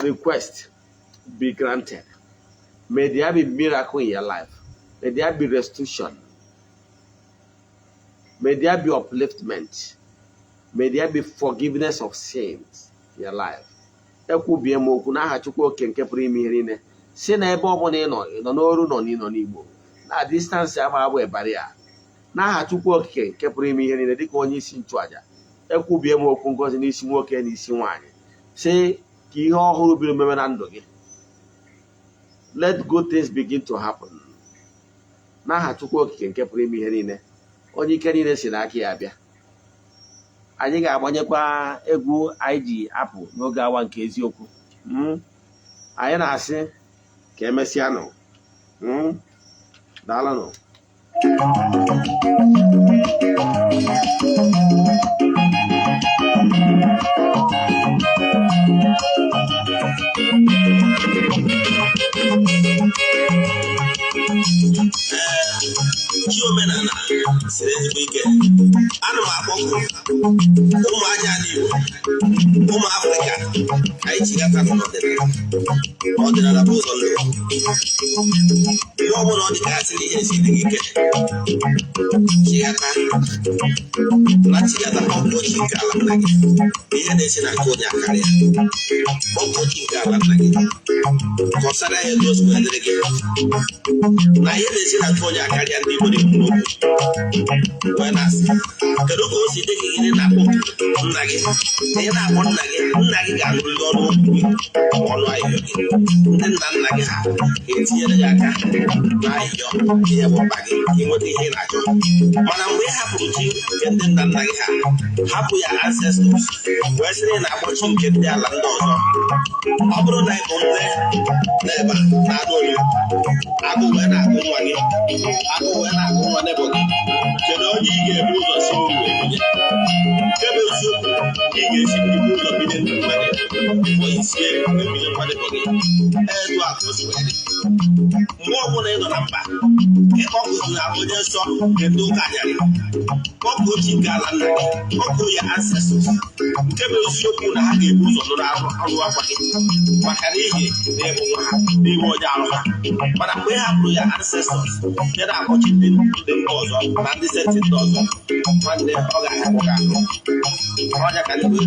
request be granted. May there be miracle in your life. May there be restitution. May there be upliftment. May there be forgiveness of sins in your life. Ekwubie m okwu n'aha Chukwu Okike nke pụrụ ime ihe niile si na ebe ọ bụla ị nọ n'ọrụ nọ n'ịnọ n'Igbo na distansị abụ ebara ya n'aha Chukwu Okike nke pụrụ ime ihe niile dịka onye isi nchụaja. Ekwubie m okwu ngọzi n'isi nwoke na isi nwaanyị si ka ihe ọhụrụ biri meme na ndụ gị. Let good things begin to happen. N'aha Chukwu Okike nke pụrụ ime ihe niile, onye ike niile si n'aka ya bịa. Anyị ga-agbanyekwa egwu anyị ji apụ n'oge awa nke eziokwu. Anyị na-asị ka emesịa nụ. Daalụ nụ. Omenala siri ezigbo ike. Ana m akpọkụ ụmụ aja Igbo, ụmụ Afrịka ka anyị chigata n'ọdịnala bụ ụzọ ndụ. Ihe ọbụla ọ dị ka asịrị ihe esi dị gị ike chigata kpọpụ ochi nke ala nna gị. Ihe na-esi na nke onye akarịa kpọpụ ochi nke ala nna gị, kọsara ya etu o si wee dịrị gị na ihe na-esi na nke onye akarịa. Ndị Igbo na-ekwu n'okwu wee na-asị, kedu ka o si dị gị gịnị na-akpọ nna gị? Ihe na-akpọ nna gị ga-anụrịrị ọnụ okwu ọnụ ahịhịọ gị. Ndị nna gị ha ga-etinyere gị aka na ahịhịọ ihe bụ mkpa gị ka ị nweta ihe ị na-achọ. Mana mgbe ị hapụrụ chi nke ndị nna gị ha, hapụ ya ancestors, wee sịrị na-akpọ chi nke ndị ala ndị ọzọ, ọ bụrụ na ị bụ nne n'ebe na-adụ olu agụ wee na-agụ nwa gị, agụ wee na-agụ nwa n'ebe gị, kedu onye ị ga-ebu ụzọ si uru ebunye? Nke bụ eziokwu, ị ga-esi mbibu ụzọ bido ndị mmadụ bụ isi ebido mmadụ gị. Edu akụ si wee dị mgbe ọbụla ị nọ na mba, ịkpọkụrụ na onye nsọ nke ndị ụka anyarị, kpọkụ ochi nke ala nna gị, kpọkụ ya ancestors. Nke bụ eziokwu na ha ga-ebu ụzọ nụrụ ọrụ akwa gị maka n'ihi na ịbụ nwa ha n'ime onye arụ ha. Mana mgbe ị hapụrụ ya ancestors ya na-akpọchi ndị mba ọzọ na ndị senti ndị ọzọ, nwanne ọ ga-ahapụ gị ahụ. Ọnya ka ndị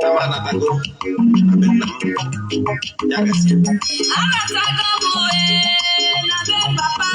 na m anatago na be nna m ya gasị. Papa,